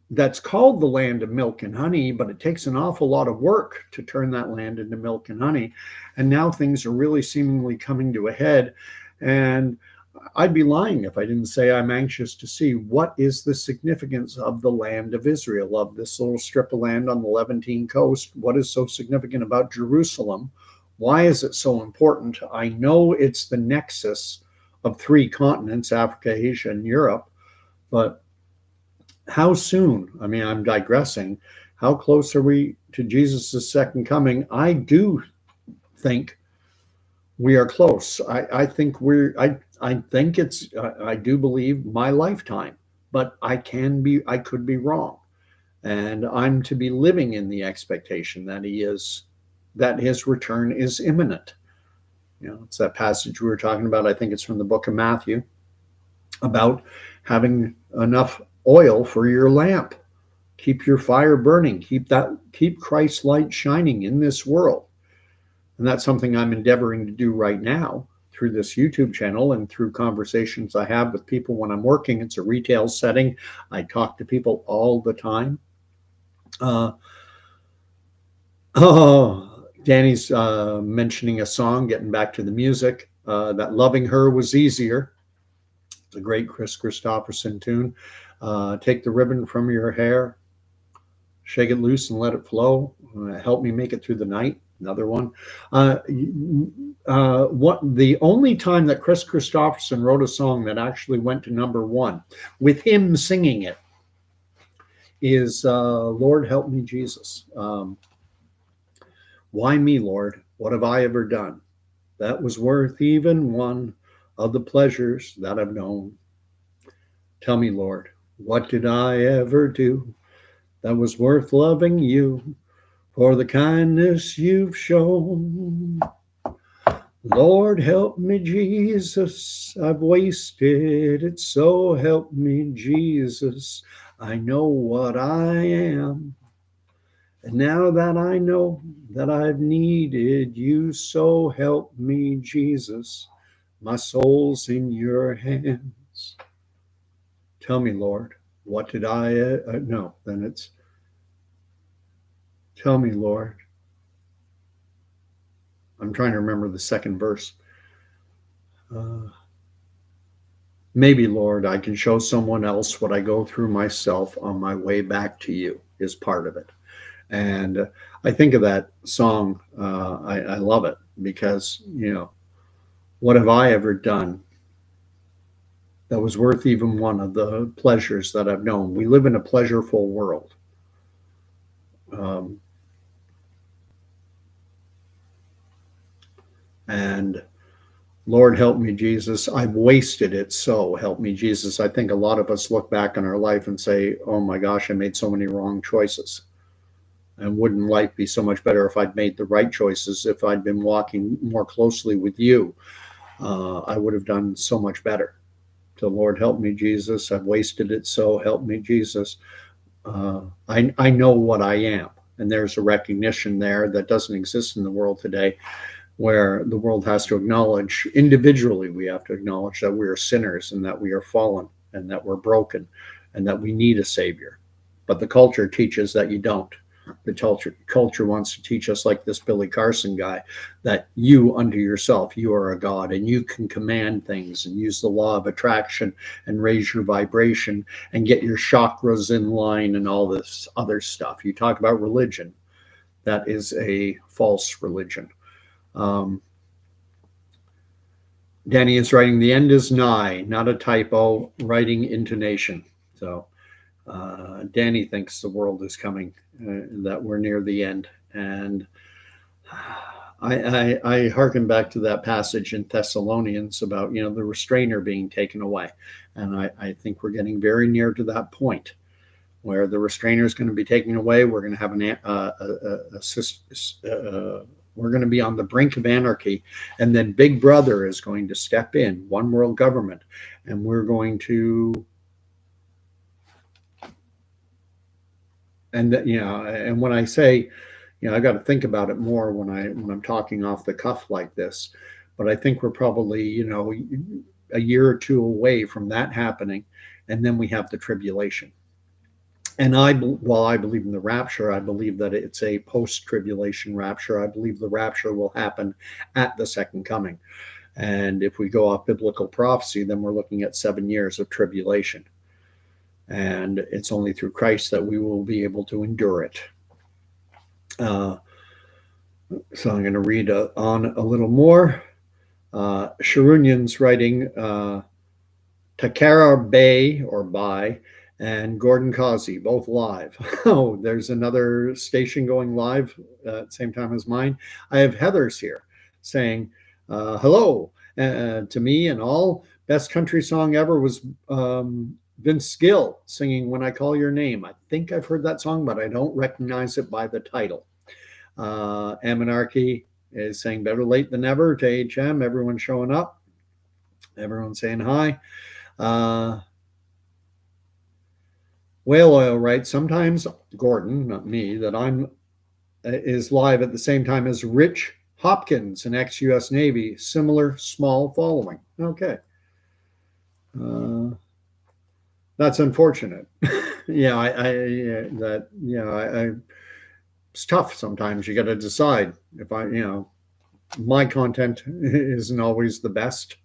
that's called the land of milk and honey, but it takes an awful lot of work to turn that land into milk and honey. And now things are really seemingly coming to a head. And I'd be lying if I didn't say I'm anxious to see what is the significance of the land of Israel, of this little strip of land on the Levantine coast. What is so significant about Jerusalem? Why is it so important? I know it's the nexus of three continents, Africa, Asia, and Europe, but how soon? I mean, I'm digressing. How close are we to Jesus' second coming? I do think we are close. I think I do believe my lifetime, but I could be wrong. And I'm to be living in the expectation that his return is imminent. It's that passage we were talking about. I think it's from the book of Matthew, about having enough oil for your lamp. Keep your fire burning. Keep Christ's light shining in this world. And that's something I'm endeavoring to do right now through this YouTube channel and through conversations I have with people when I'm working. It's a retail setting. I talk to people all the time. Danny's mentioning a song, getting back to the music, that Loving Her Was Easier. It's a great Kris Kristofferson tune. Take the ribbon from your hair, shake it loose and let it flow. Help me make it through the night. Another one. The only time that Kris Kristofferson wrote a song that actually went to #1 with him singing it is Lord Help Me Jesus. Why me, Lord? What have I ever done that was worth even one of the pleasures that I've known? Tell me, Lord, what did I ever do that was worth loving you for the kindness you've shown? Lord, help me, Jesus, I've wasted it, so help me, Jesus, I know what I am. And now that I know that I've needed you, so help me, Jesus, my soul's in your hands. Tell me, Lord, what did I, no, then it's, tell me, Lord. I'm trying to remember the second verse. Maybe, Lord, I can show someone else what I go through myself on my way back to you is part of it. And I think of that song. I love it because, what have I ever done that was worth even one of the pleasures that I've known? We live in a pleasureful world. And Lord, help me, Jesus. I've wasted it, so help me, Jesus. I think a lot of us look back on our life and say, oh my gosh, I made so many wrong choices. And wouldn't life be so much better if I'd made the right choices, if I'd been walking more closely with you? I would have done so much better. So Lord, help me, Jesus. I've wasted it, so help me, Jesus. I know what I am. And there's a recognition there that doesn't exist in the world today, where the world has to acknowledge, individually, we have to acknowledge that we are sinners and that we are fallen and that we're broken and that we need a savior. But the culture teaches that you don't. The culture wants to teach us, like this Billy Carson guy, that you unto yourself, you are a god and you can command things and use the law of attraction and raise your vibration and get your chakras in line and all this other stuff. You talk about religion. That is a false religion. Danny is writing, the end is nigh, not a typo, writing intonation. So Danny thinks the world is coming, that we're near the end. And I hearken back to that passage in Thessalonians about, the restrainer being taken away. And I think we're getting very near to that point where the restrainer is going to be taken away. We're going to have we're going to be on the brink of anarchy. And then Big Brother is going to step in, one world government. And we're going to, and when I say, I got to think about it more when I'm talking off the cuff like this. But I think we're probably, a year or two away from that happening. And then we have the tribulation. And while I believe in the rapture, I believe that it's a post-tribulation rapture. I believe the rapture will happen at the second coming. And if we go off biblical prophecy, then we're looking at 7 years of tribulation. And it's only through Christ that we will be able to endure it. So I'm going to read on a little more. Sharunian's writing, Takara Bay or Bai and Gordon Causey, both live. Oh, there's another station going live at the same time as mine. I have Heather's here saying, hello to me and all. Best country song ever was Vince Gill singing When I Call Your Name. I think I've heard that song, but I don't recognize it by the title. Amonarchy is saying better late than never to HM. Everyone showing up. Everyone saying hi. Whale Oil writes, sometimes Gordon, not me, that is live at the same time as Rich Hopkins, an ex-US Navy, similar small following. Okay. That's unfortunate. It's tough sometimes. You got to decide if my content isn't always the best.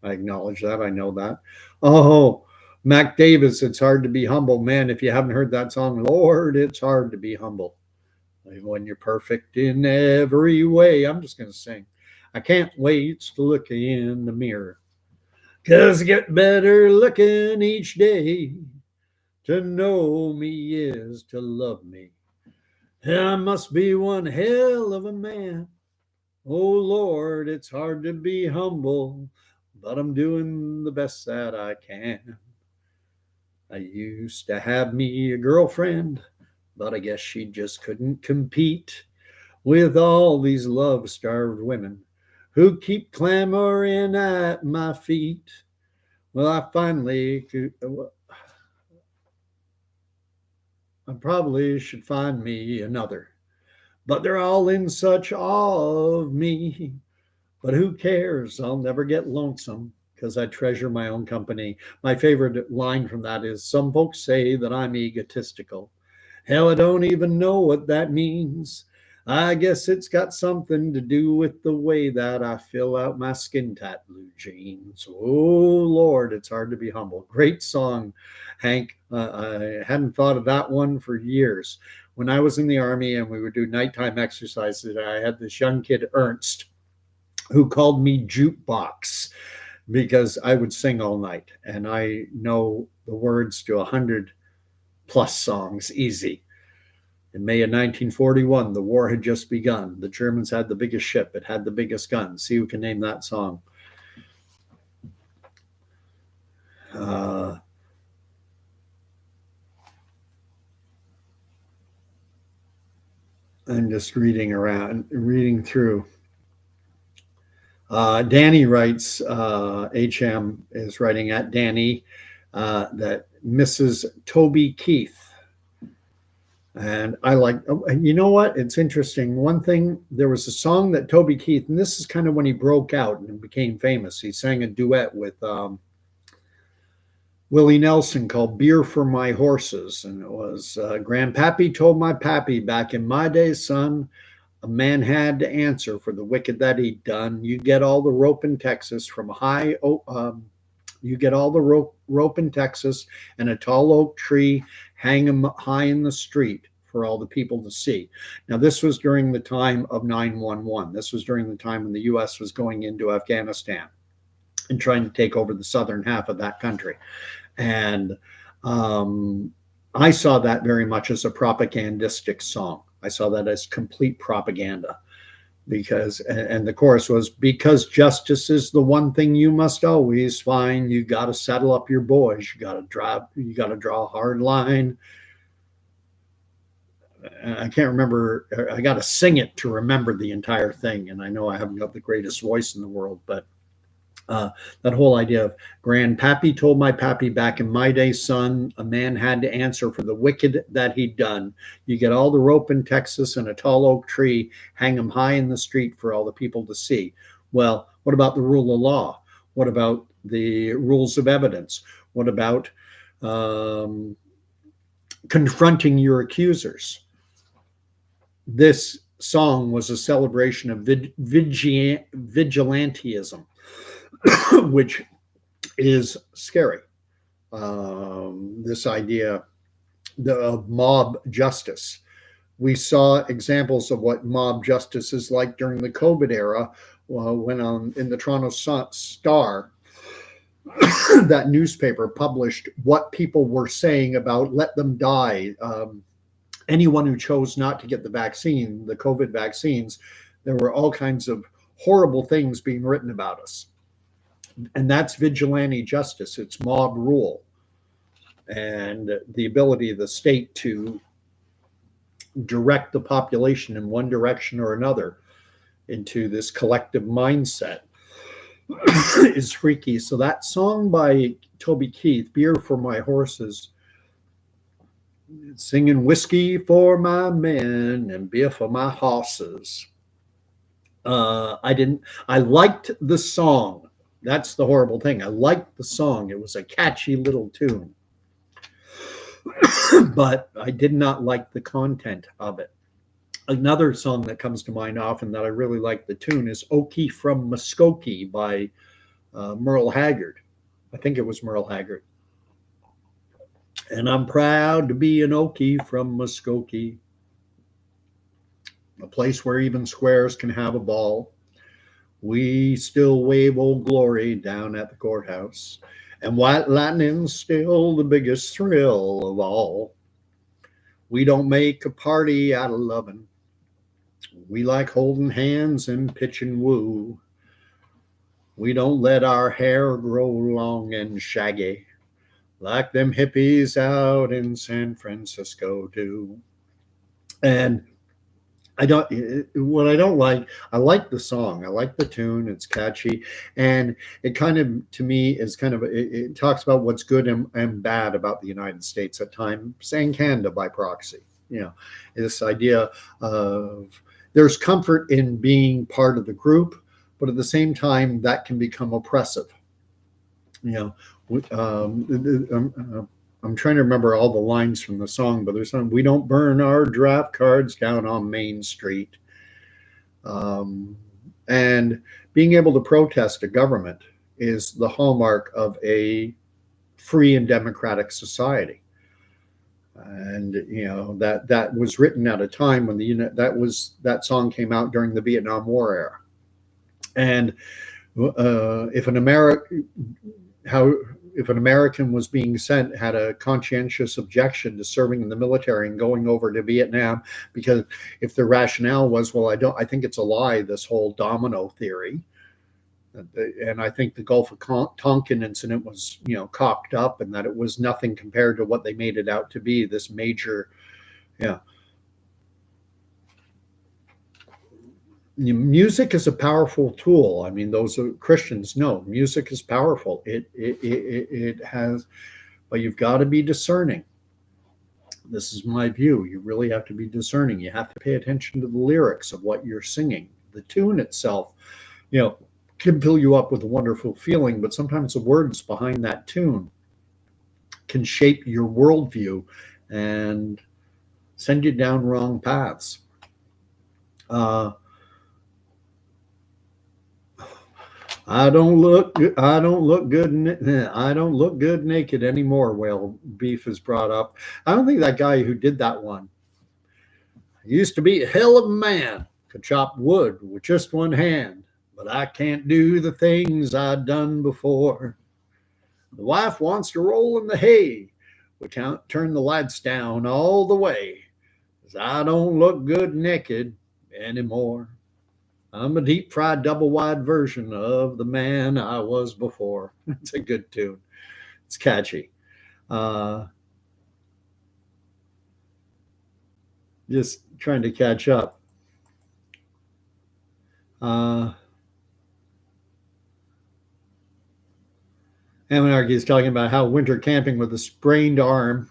I acknowledge that. I know that. Oh, Mac Davis, it's hard to be humble. Man, if you haven't heard that song, Lord, it's hard to be humble. When you're perfect in every way. I'm just going to sing. I can't wait to look in the mirror. 'Cause I get better looking each day. To know me is to love me. I must be one hell of a man. Oh, Lord, it's hard to be humble, but I'm doing the best that I can. I used to have me a girlfriend, but I guess she just couldn't compete with all these love-starved women who keep clamoring at my feet. Well, I probably should find me another, but they're all in such awe of me. But who cares? I'll never get lonesome because I treasure my own company. My favorite line from that is, some folks say that I'm egotistical. Hell, I don't even know what that means. I guess it's got something to do with the way that I fill out my skin tight blue jeans. Oh, Lord, it's hard to be humble. Great song, Hank. I hadn't thought of that one for years. When I was in the Army and we would do nighttime exercises, I had this young kid, Ernst, who called me Jukebox because I would sing all night. And I know the words to 100+ songs easy. In May of 1941, the war had just begun. The Germans had the biggest ship. It had the biggest guns. See who can name that song. I'm just reading through. Danny writes, HM is writing at Danny, that Mrs. Toby Keith. And I like, you know what? It's interesting. One thing, there was a song that Toby Keith, and this is kind of when he broke out and became famous. He sang a duet with Willie Nelson called Beer for My Horses. And it was, Grandpappy told my pappy back in my day, son, a man had to answer for the wicked that he'd done. You get all the rope in Texas from you get all the rope in Texas and a tall oak tree, hang them high in the street for all the people to see. Now, this was during the time of 9/11. This was during the time when the U.S. was going into Afghanistan and trying to take over the southern half of that country. And I saw that very much as a propagandistic song. I saw that as complete propaganda. because, and the chorus was, because justice is the one thing you must always find. You got to saddle up your boys. You got to draw a hard line. I can't remember. I got to sing it to remember the entire thing. And I know I haven't got the greatest voice in the world, but that whole idea of grandpappy told my pappy back in my day, son, a man had to answer for the wicked that he'd done. You get all the rope in Texas and a tall oak tree, hang them high in the street for all the people to see. Well, what about the rule of law? What about the rules of evidence? What about confronting your accusers? This song was a celebration of vigilantism, which is scary. This idea of mob justice. We saw examples of what mob justice is like during the COVID era when in the Toronto Star, that newspaper published what people were saying about let them die. Anyone who chose not to get the vaccine, the COVID vaccines, there were all kinds of horrible things being written about us. And that's vigilante justice. It's mob rule and the ability of the state to direct the population in one direction or another into this collective mindset is freaky. So that song by Toby Keith, Beer for My Horses, singing whiskey for my men and beer for my horses. I liked the song. That's the horrible thing. I liked the song. It was a catchy little tune. But I did not like the content of it. Another song that comes to mind often that I really like the tune is Okie from Muskogee by Merle Haggard. I think it was Merle Haggard. And I'm proud to be an Okie from Muskogee, a place where even squares can have a ball. We still wave Old Glory down at the courthouse, and white lightning's still the biggest thrill of all. We don't make a party out of loving. We like holding hands and pitching woo. We don't let our hair grow long and shaggy like them hippies out in San Francisco do. And I like the song. I like the tune. It's catchy. And it kind of, to me, is kind of, it talks about what's good and bad about the United States at times, and Canada by proxy. You know, this idea of there's comfort in being part of the group, but at the same time, that can become oppressive. You know, I'm trying to remember all the lines from the song, but there's some, we don't burn our draft cards down on Main Street. And being able to protest a government is the hallmark of a free and democratic society. And, you know, that was written at a time when that song came out during the Vietnam War era. And if an American was being sent, had a conscientious objection to serving in the military and going over to Vietnam, because if the rationale was, well, I think it's a lie, this whole domino theory. And I think the Gulf of Tonkin incident was, you know, cocked up, and that it was nothing compared to what they made it out to be, this major, yeah. Music is a powerful tool. I mean, those are Christians know music is powerful. It has, but you've got to be discerning. This is my view. You really have to be discerning. You have to pay attention to the lyrics of what you're singing. The tune itself, you know, can fill you up with a wonderful feeling, but sometimes the words behind that tune can shape your worldview and send you down wrong paths. I don't look good naked anymore. Well, Beef is brought up. I don't think that guy who did that one used to be a hell of a man, could chop wood with just one hand, but I can't do the things I'd done before. The wife wants to roll in the hay. We can't turn the lights down all the way, 'cause I don't look good naked anymore. I'm a deep fried double wide version of the man I was before. It's a good tune. It's catchy. Uh, just trying to catch up. Uh, Amonarchy is talking about how winter camping with a sprained arm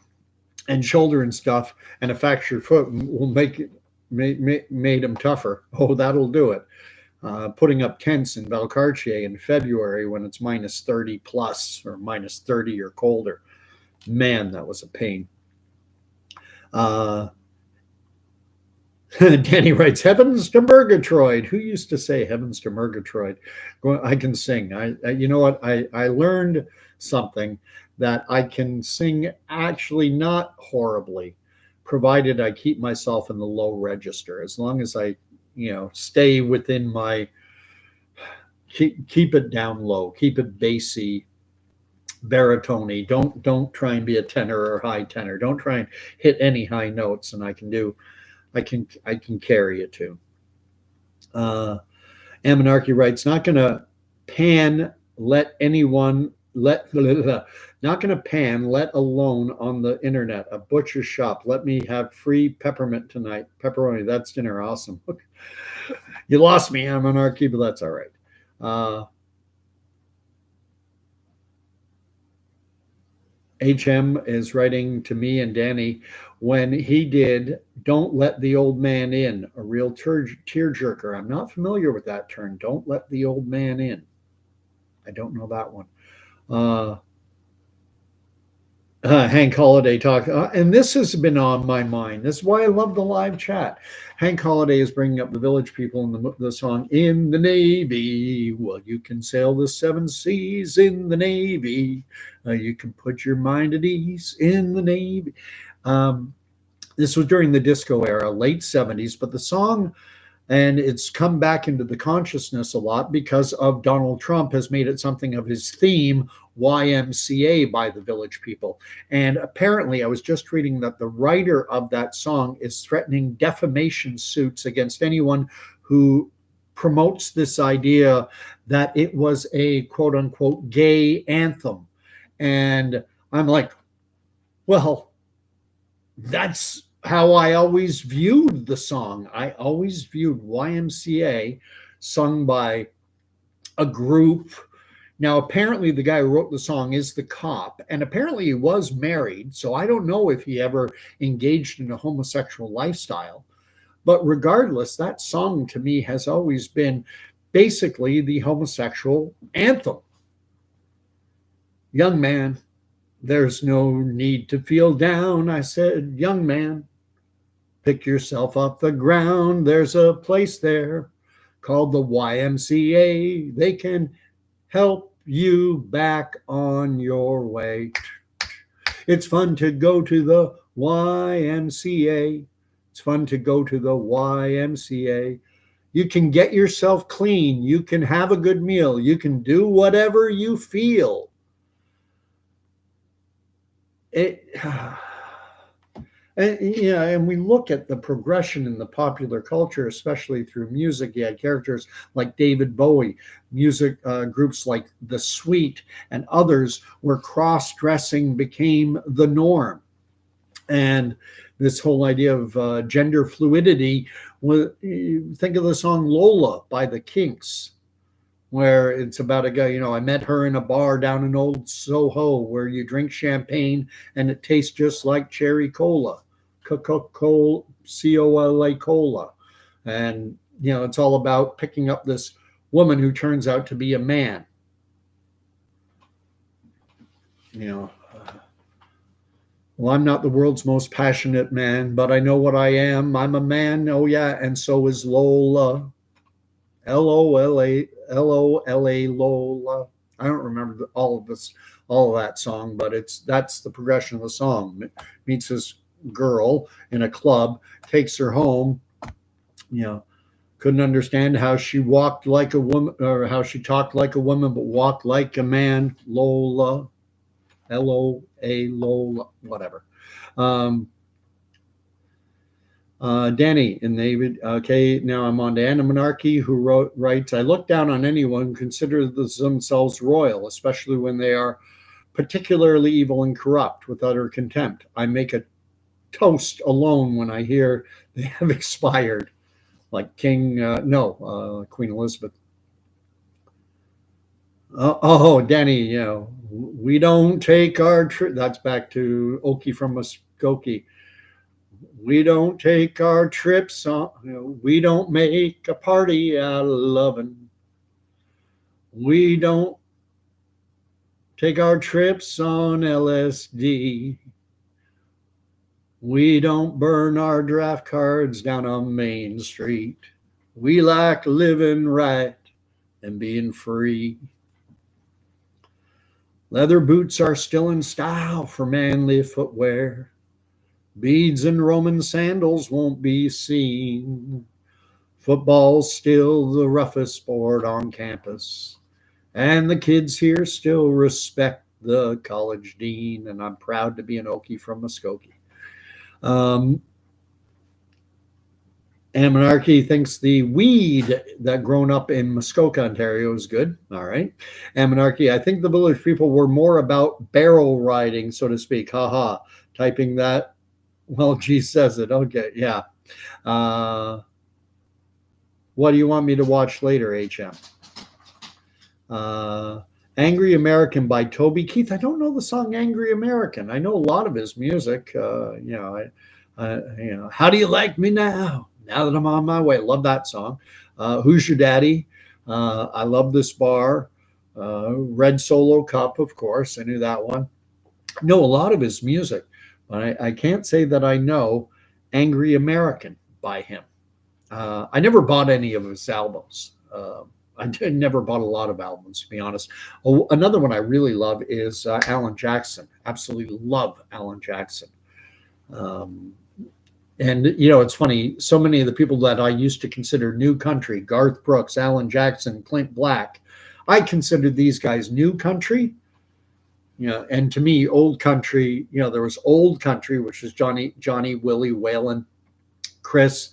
and shoulder and stuff and a fractured foot will make it made him tougher. Oh, that'll do it. Putting up tents in Valcartier in February when it's minus 30 plus or minus 30 or colder. Man, that was a pain. Uh, Danny writes, "Heavens to Murgatroyd." Who used to say "Heavens to Murgatroyd"? I can sing. You know what? I learned something that I can sing actually not horribly, provided I keep myself in the low register. As long as I, stay within my keep it down low, keep it bassy, baritone. Don't try and be a tenor or high tenor. Don't try and hit any high notes, and I can carry a tune. Amonarchy writes, not going to pan let anyone let not going to pan let alone on the internet. A butcher shop. Let me have free peppermint tonight. Pepperoni. That's dinner. Awesome. You lost me, Amonarchy, but that's all right. HM is writing to me and Danny when he did "Don't Let the Old Man In," a real tearjerker. I'm not familiar with that term. Don't let the old man in. I don't know that one. Uh, Hank Holiday talk, and this has been on my mind. This is why I love the live chat. Hank Holiday is bringing up the Village People in the song "In the Navy." Well, you can sail the seven seas in the Navy. You can put your mind at ease in the Navy. Um, this was during the disco era, late 70s, but the song, and it's come back into the consciousness a lot because of Donald Trump has made it something of his theme, YMCA by the Village People. And apparently, I was just reading that the writer of that song is threatening defamation suits against anyone who promotes this idea that it was a quote unquote gay anthem. And I'm like, well, that's how I always viewed the song. I always viewed YMCA sung by a group. Now, apparently, the guy who wrote the song is the cop, and apparently he was married. So I don't know if he ever engaged in a homosexual lifestyle. But regardless, that song to me has always been basically the homosexual anthem. Young man, there's no need to feel down. I said, young man, pick yourself off the ground. There's a place there called the YMCA. They can help you back on your way. It's fun to go to the YMCA. It's fun to go to the YMCA. You can get yourself clean. You can have a good meal. You can do whatever you feel. And we look at the progression in the popular culture, especially through music. You had characters like David Bowie, music groups like The Sweet and others, where cross-dressing became the norm. And this whole idea of gender fluidity, think of the song Lola by the Kinks, where it's about a guy, I met her in a bar down in Old Soho where you drink champagne and it tastes just like cherry cola, Coca-Cola, Cola cola. And, it's all about picking up this woman who turns out to be a man. Well, I'm not the world's most passionate man, but I know what I am. I'm a man. Oh, yeah. And so is Lola. Lola, Lola. I don't remember all of that song, but that's the progression of the song. Meets this girl in a club, takes her home. Couldn't understand how she walked like a woman, or how she talked like a woman, but walked like a man. Lola, Lola, whatever. Danny and David. Okay, now I'm on to Anna Monarchy, who writes, I look down on anyone who considers themselves royal, especially when they are particularly evil and corrupt with utter contempt. I make a toast alone when I hear they have expired, like Queen Elizabeth. Danny, we don't take our trip. That's back to Okie from Muskogee. We don't take our trips on, we don't make a party out of loving. We don't take our trips on LSD. We don't burn our draft cards down on Main Street. We like living right and being free. Leather boots are still in style for manly footwear. Beads and Roman sandals won't be seen. Football's still the roughest sport on campus. And the kids here still respect the college dean. And I'm proud to be an Okie from Muskogee. Monarchy thinks the weed that grown up in Muskoka, Ontario is good. All right. Monarchy, I think the village people were more about barrel riding, so to speak. Haha. Typing that. Well, G says it. Okay. Yeah. What do you want me to watch later, HM? Angry American by Toby Keith. I don't know the song Angry American. I know a lot of his music. How do you like me now? Now that I'm on my way. Love that song. Who's Your Daddy? I love this bar. Red Solo Cup, of course. I knew that one. Know a lot of his music, but I can't say that I know Angry American by him. I never bought any of his albums. I never bought a lot of albums, to be honest. Another one I really love is Alan Jackson. Absolutely love Alan Jackson. And, it's funny, so many of the people that I used to consider new country, Garth Brooks, Alan Jackson, Clint Black, I considered these guys new country. And to me, old country, there was old country, which was Johnny, Willie, Waylon, Chris,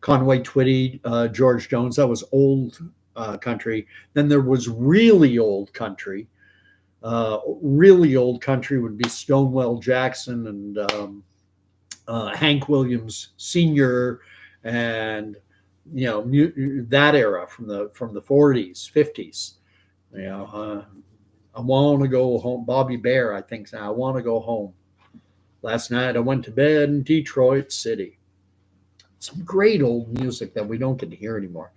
Conway Twitty, George Jones. That was old country. Then there was really old country. Really old country would be Stonewall Jackson and Hank Williams Sr. and that era from the 40s, 50s. I want to go home. Bobby Bear, I think. I want to go home. Last night I went to bed in Detroit City. Some great old music that we don't get to hear anymore.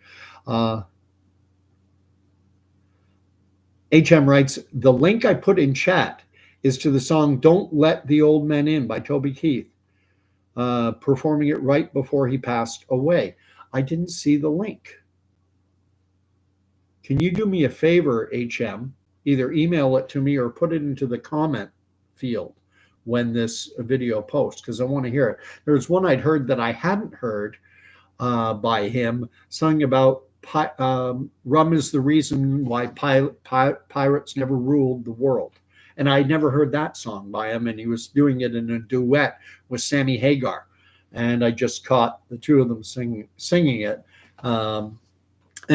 HM writes, the link I put in chat is to the song Don't Let the Old Men In by Toby Keith, performing it right before he passed away. I didn't see the link. Can you do me a favor, HM? Either email it to me or put it into the comment field when this video posts, because I want to hear it. There's one I'd heard that I hadn't heard by him, something about rum is the reason why pirates never ruled the world. And I'd never heard that song by him, and he was doing it in a duet with Sammy Hagar. And I just caught the two of them singing it. And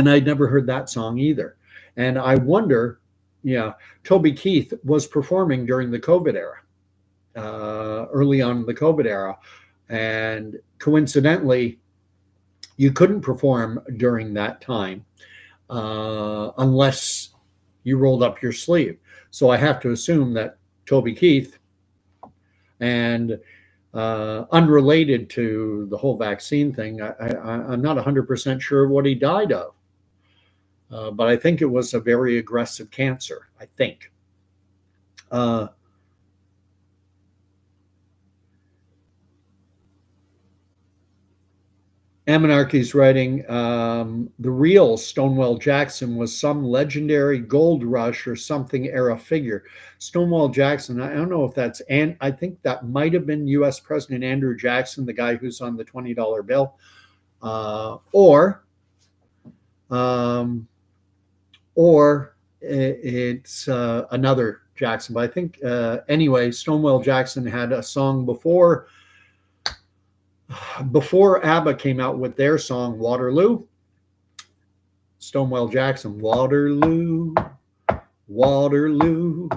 I'd never heard that song either. And I wonder, Toby Keith was performing during the COVID era, early on in the COVID era. And coincidentally, you couldn't perform during that time unless you rolled up your sleeve. So I have to assume that Toby Keith, and unrelated to the whole vaccine thing, I'm not 100% sure what he died of. But I think it was a very aggressive cancer, I think. Amonarchy's writing, the real Stonewall Jackson was some legendary gold rush or something era figure. Stonewall Jackson, I don't know if that's, and I think that might have been U.S. President Andrew Jackson, the guy who's on the $20 bill, or it's another Jackson. But I think, anyway, Stonewall Jackson had a song before Before ABBA came out with their song Waterloo, Stonewall Jackson, Waterloo, Waterloo,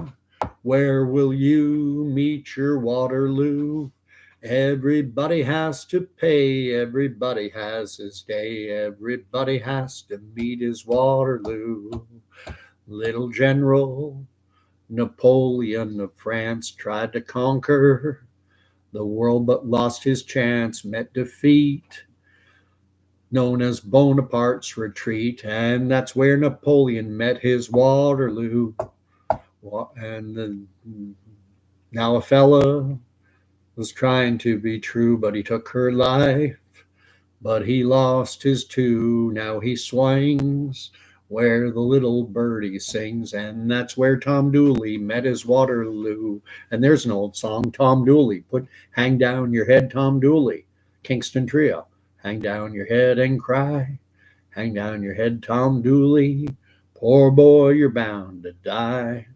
where will you meet your Waterloo? Everybody has to pay, everybody has his day, everybody has to meet his Waterloo. Little General Napoleon of France tried to conquer the world but lost his chance, met defeat, known as Bonaparte's retreat, and that's where Napoleon met his Waterloo. And now a fella was trying to be true, but he took her life, but he lost his two. Now he swings where the little birdie sings, and that's where Tom Dooley met his Waterloo. And there's an old song, Tom Dooley, hang down your head, Tom Dooley, Kingston Trio. Hang down your head and cry, hang down your head, Tom Dooley, poor boy, you're bound to die.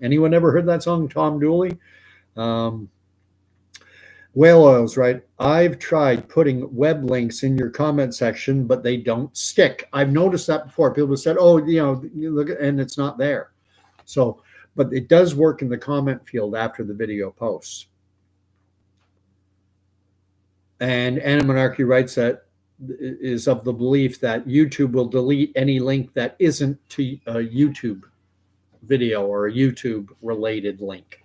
Anyone ever heard that song, Tom Dooley? Whale Oil's right. I've tried putting web links in your comment section, but they don't stick. I've noticed that before. People have said, "Oh, you look," and it's not there. So, but it does work in the comment field after the video posts. And Anna Monarchy writes that is of the belief that YouTube will delete any link that isn't to a YouTube video or a YouTube related link.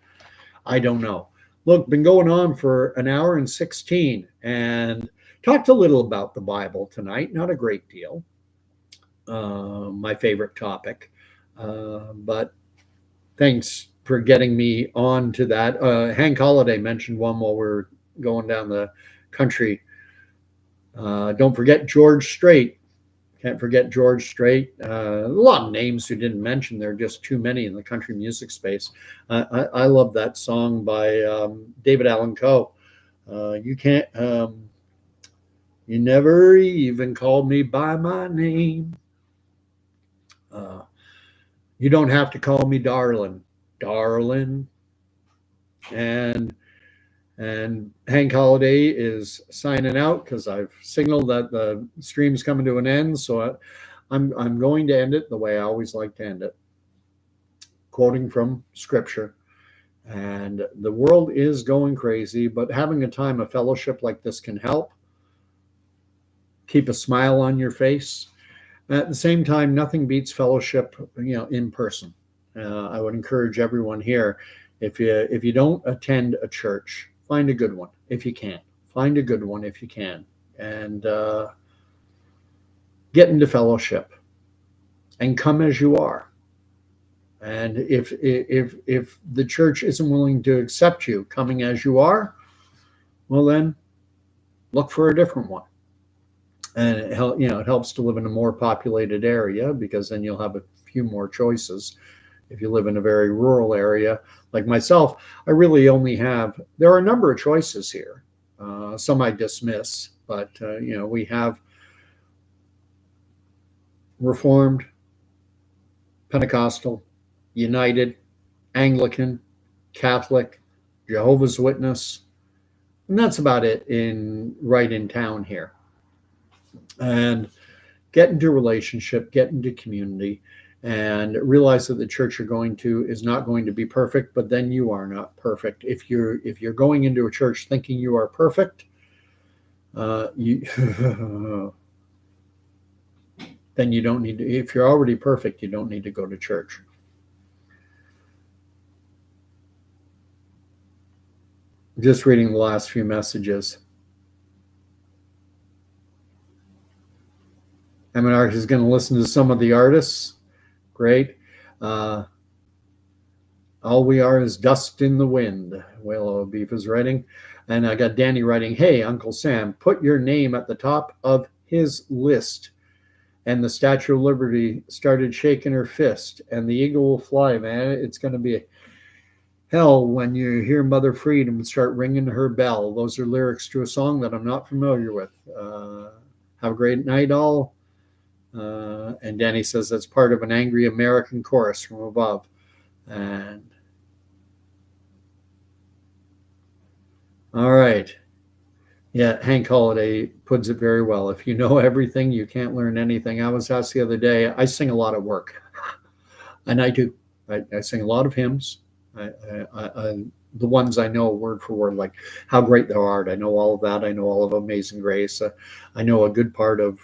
I don't know. Look, been going on for an hour and 16 and talked a little about the Bible tonight. Not a great deal. My favorite topic. But thanks for getting me on to that. Hank Holiday mentioned one while we're going down the country. Don't forget George Strait. Can't forget George Strait. A lot of names who didn't mention. There are just too many in the country music space. I love that song by David Allan Coe. You can't. You never even called me by my name. You don't have to call me darling, darling. And Hank Holiday is signing out because I've signaled that the stream's coming to an end. So I'm going to end it the way I always like to end it, quoting from Scripture. And the world is going crazy, but having a time of fellowship like this can help. Keep a smile on your face. At the same time, nothing beats fellowship, in person. I would encourage everyone here, if you don't attend a church, find a good one if you can. Find a good one if you can, and get into fellowship, and come as you are. And if the church isn't willing to accept you coming as you are, well then, look for a different one. And it helps to live in a more populated area, because then you'll have a few more choices. If you live in a very rural area like myself, I really only have, there are a number of choices here. Some I dismiss, but we have Reformed, Pentecostal, United, Anglican, Catholic, Jehovah's Witness, and that's about it right in town here. And get into relationship, get into community, and realize that the church you're going to is not going to be perfect, but then you are not perfect. If you're going into a church thinking you are perfect, then you don't need to. If you're already perfect, you don't need to go to church. Just reading the last few messages. Eminarch is going to listen to some of the artists. Great. All we are is dust in the wind. Whale O Beef is writing. And I got Danny writing, hey, Uncle Sam, put your name at the top of his list. And the Statue of Liberty started shaking her fist. And the eagle will fly, man. It's going to be hell when you hear Mother Freedom start ringing her bell. Those are lyrics to a song that I'm not familiar with. Have a great night, all. And Danny says that's part of an angry American chorus from above. And all right. Yeah, Hank Holiday puts it very well. If you know everything, you can't learn anything. I was asked the other day, I sing a lot of work, and I do. I sing a lot of hymns. The ones I know word for word, like "How Great Thou Art." I know all of that. I know all of "Amazing Grace." I know a good part of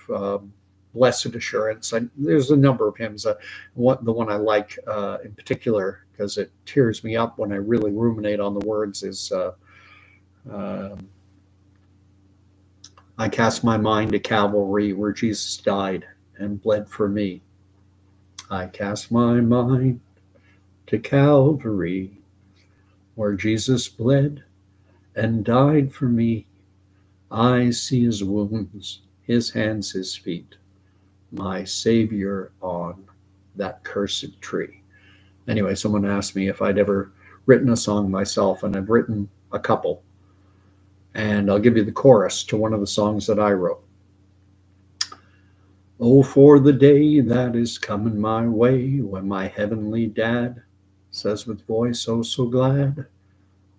"Blessed Assurance." There's a number of hymns. The one I like in particular, because it tears me up when I really ruminate on the words, is uh, "I cast my mind to Calvary, where Jesus died and bled for me. I cast my mind to Calvary, where Jesus bled and died for me. I see his wounds, his hands, his feet, my Savior on that cursed tree." Anyway, someone asked me if I'd ever written a song myself, and I've written a couple. And I'll give you the chorus to one of the songs that I wrote. "Oh, for the day that is coming my way, when my heavenly dad says with voice oh so glad,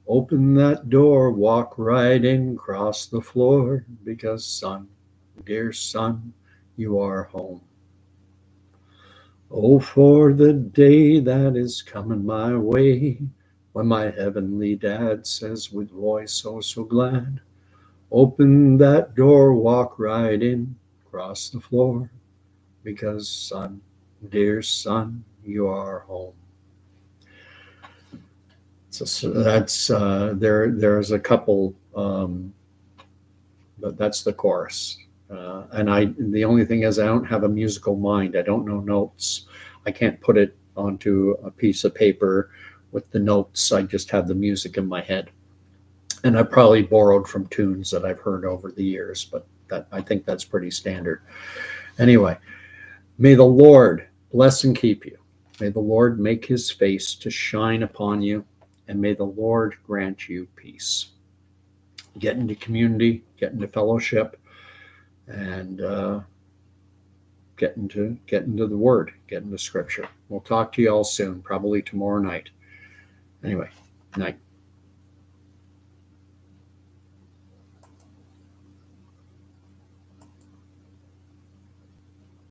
open that door, walk right in, cross the floor, because son, dear son, you are home. Oh, for the day that is coming my way, when my heavenly dad says with voice oh so glad, open that door, walk right in, cross the floor, because son, dear son, you are home." So that's there's a couple, but that's the chorus. And the only thing is I don't have a musical mind. I don't know notes. I can't put it onto a piece of paper with the notes. I just have the music in my head. And I probably borrowed from tunes that I've heard over the years, but I think that's pretty standard. Anyway, may the Lord bless and keep you. May the Lord make his face to shine upon you, and may the Lord grant you peace. Get into community, get into fellowship, and get into the Word, get into Scripture. We'll talk to you all soon, probably tomorrow night. Anyway, night.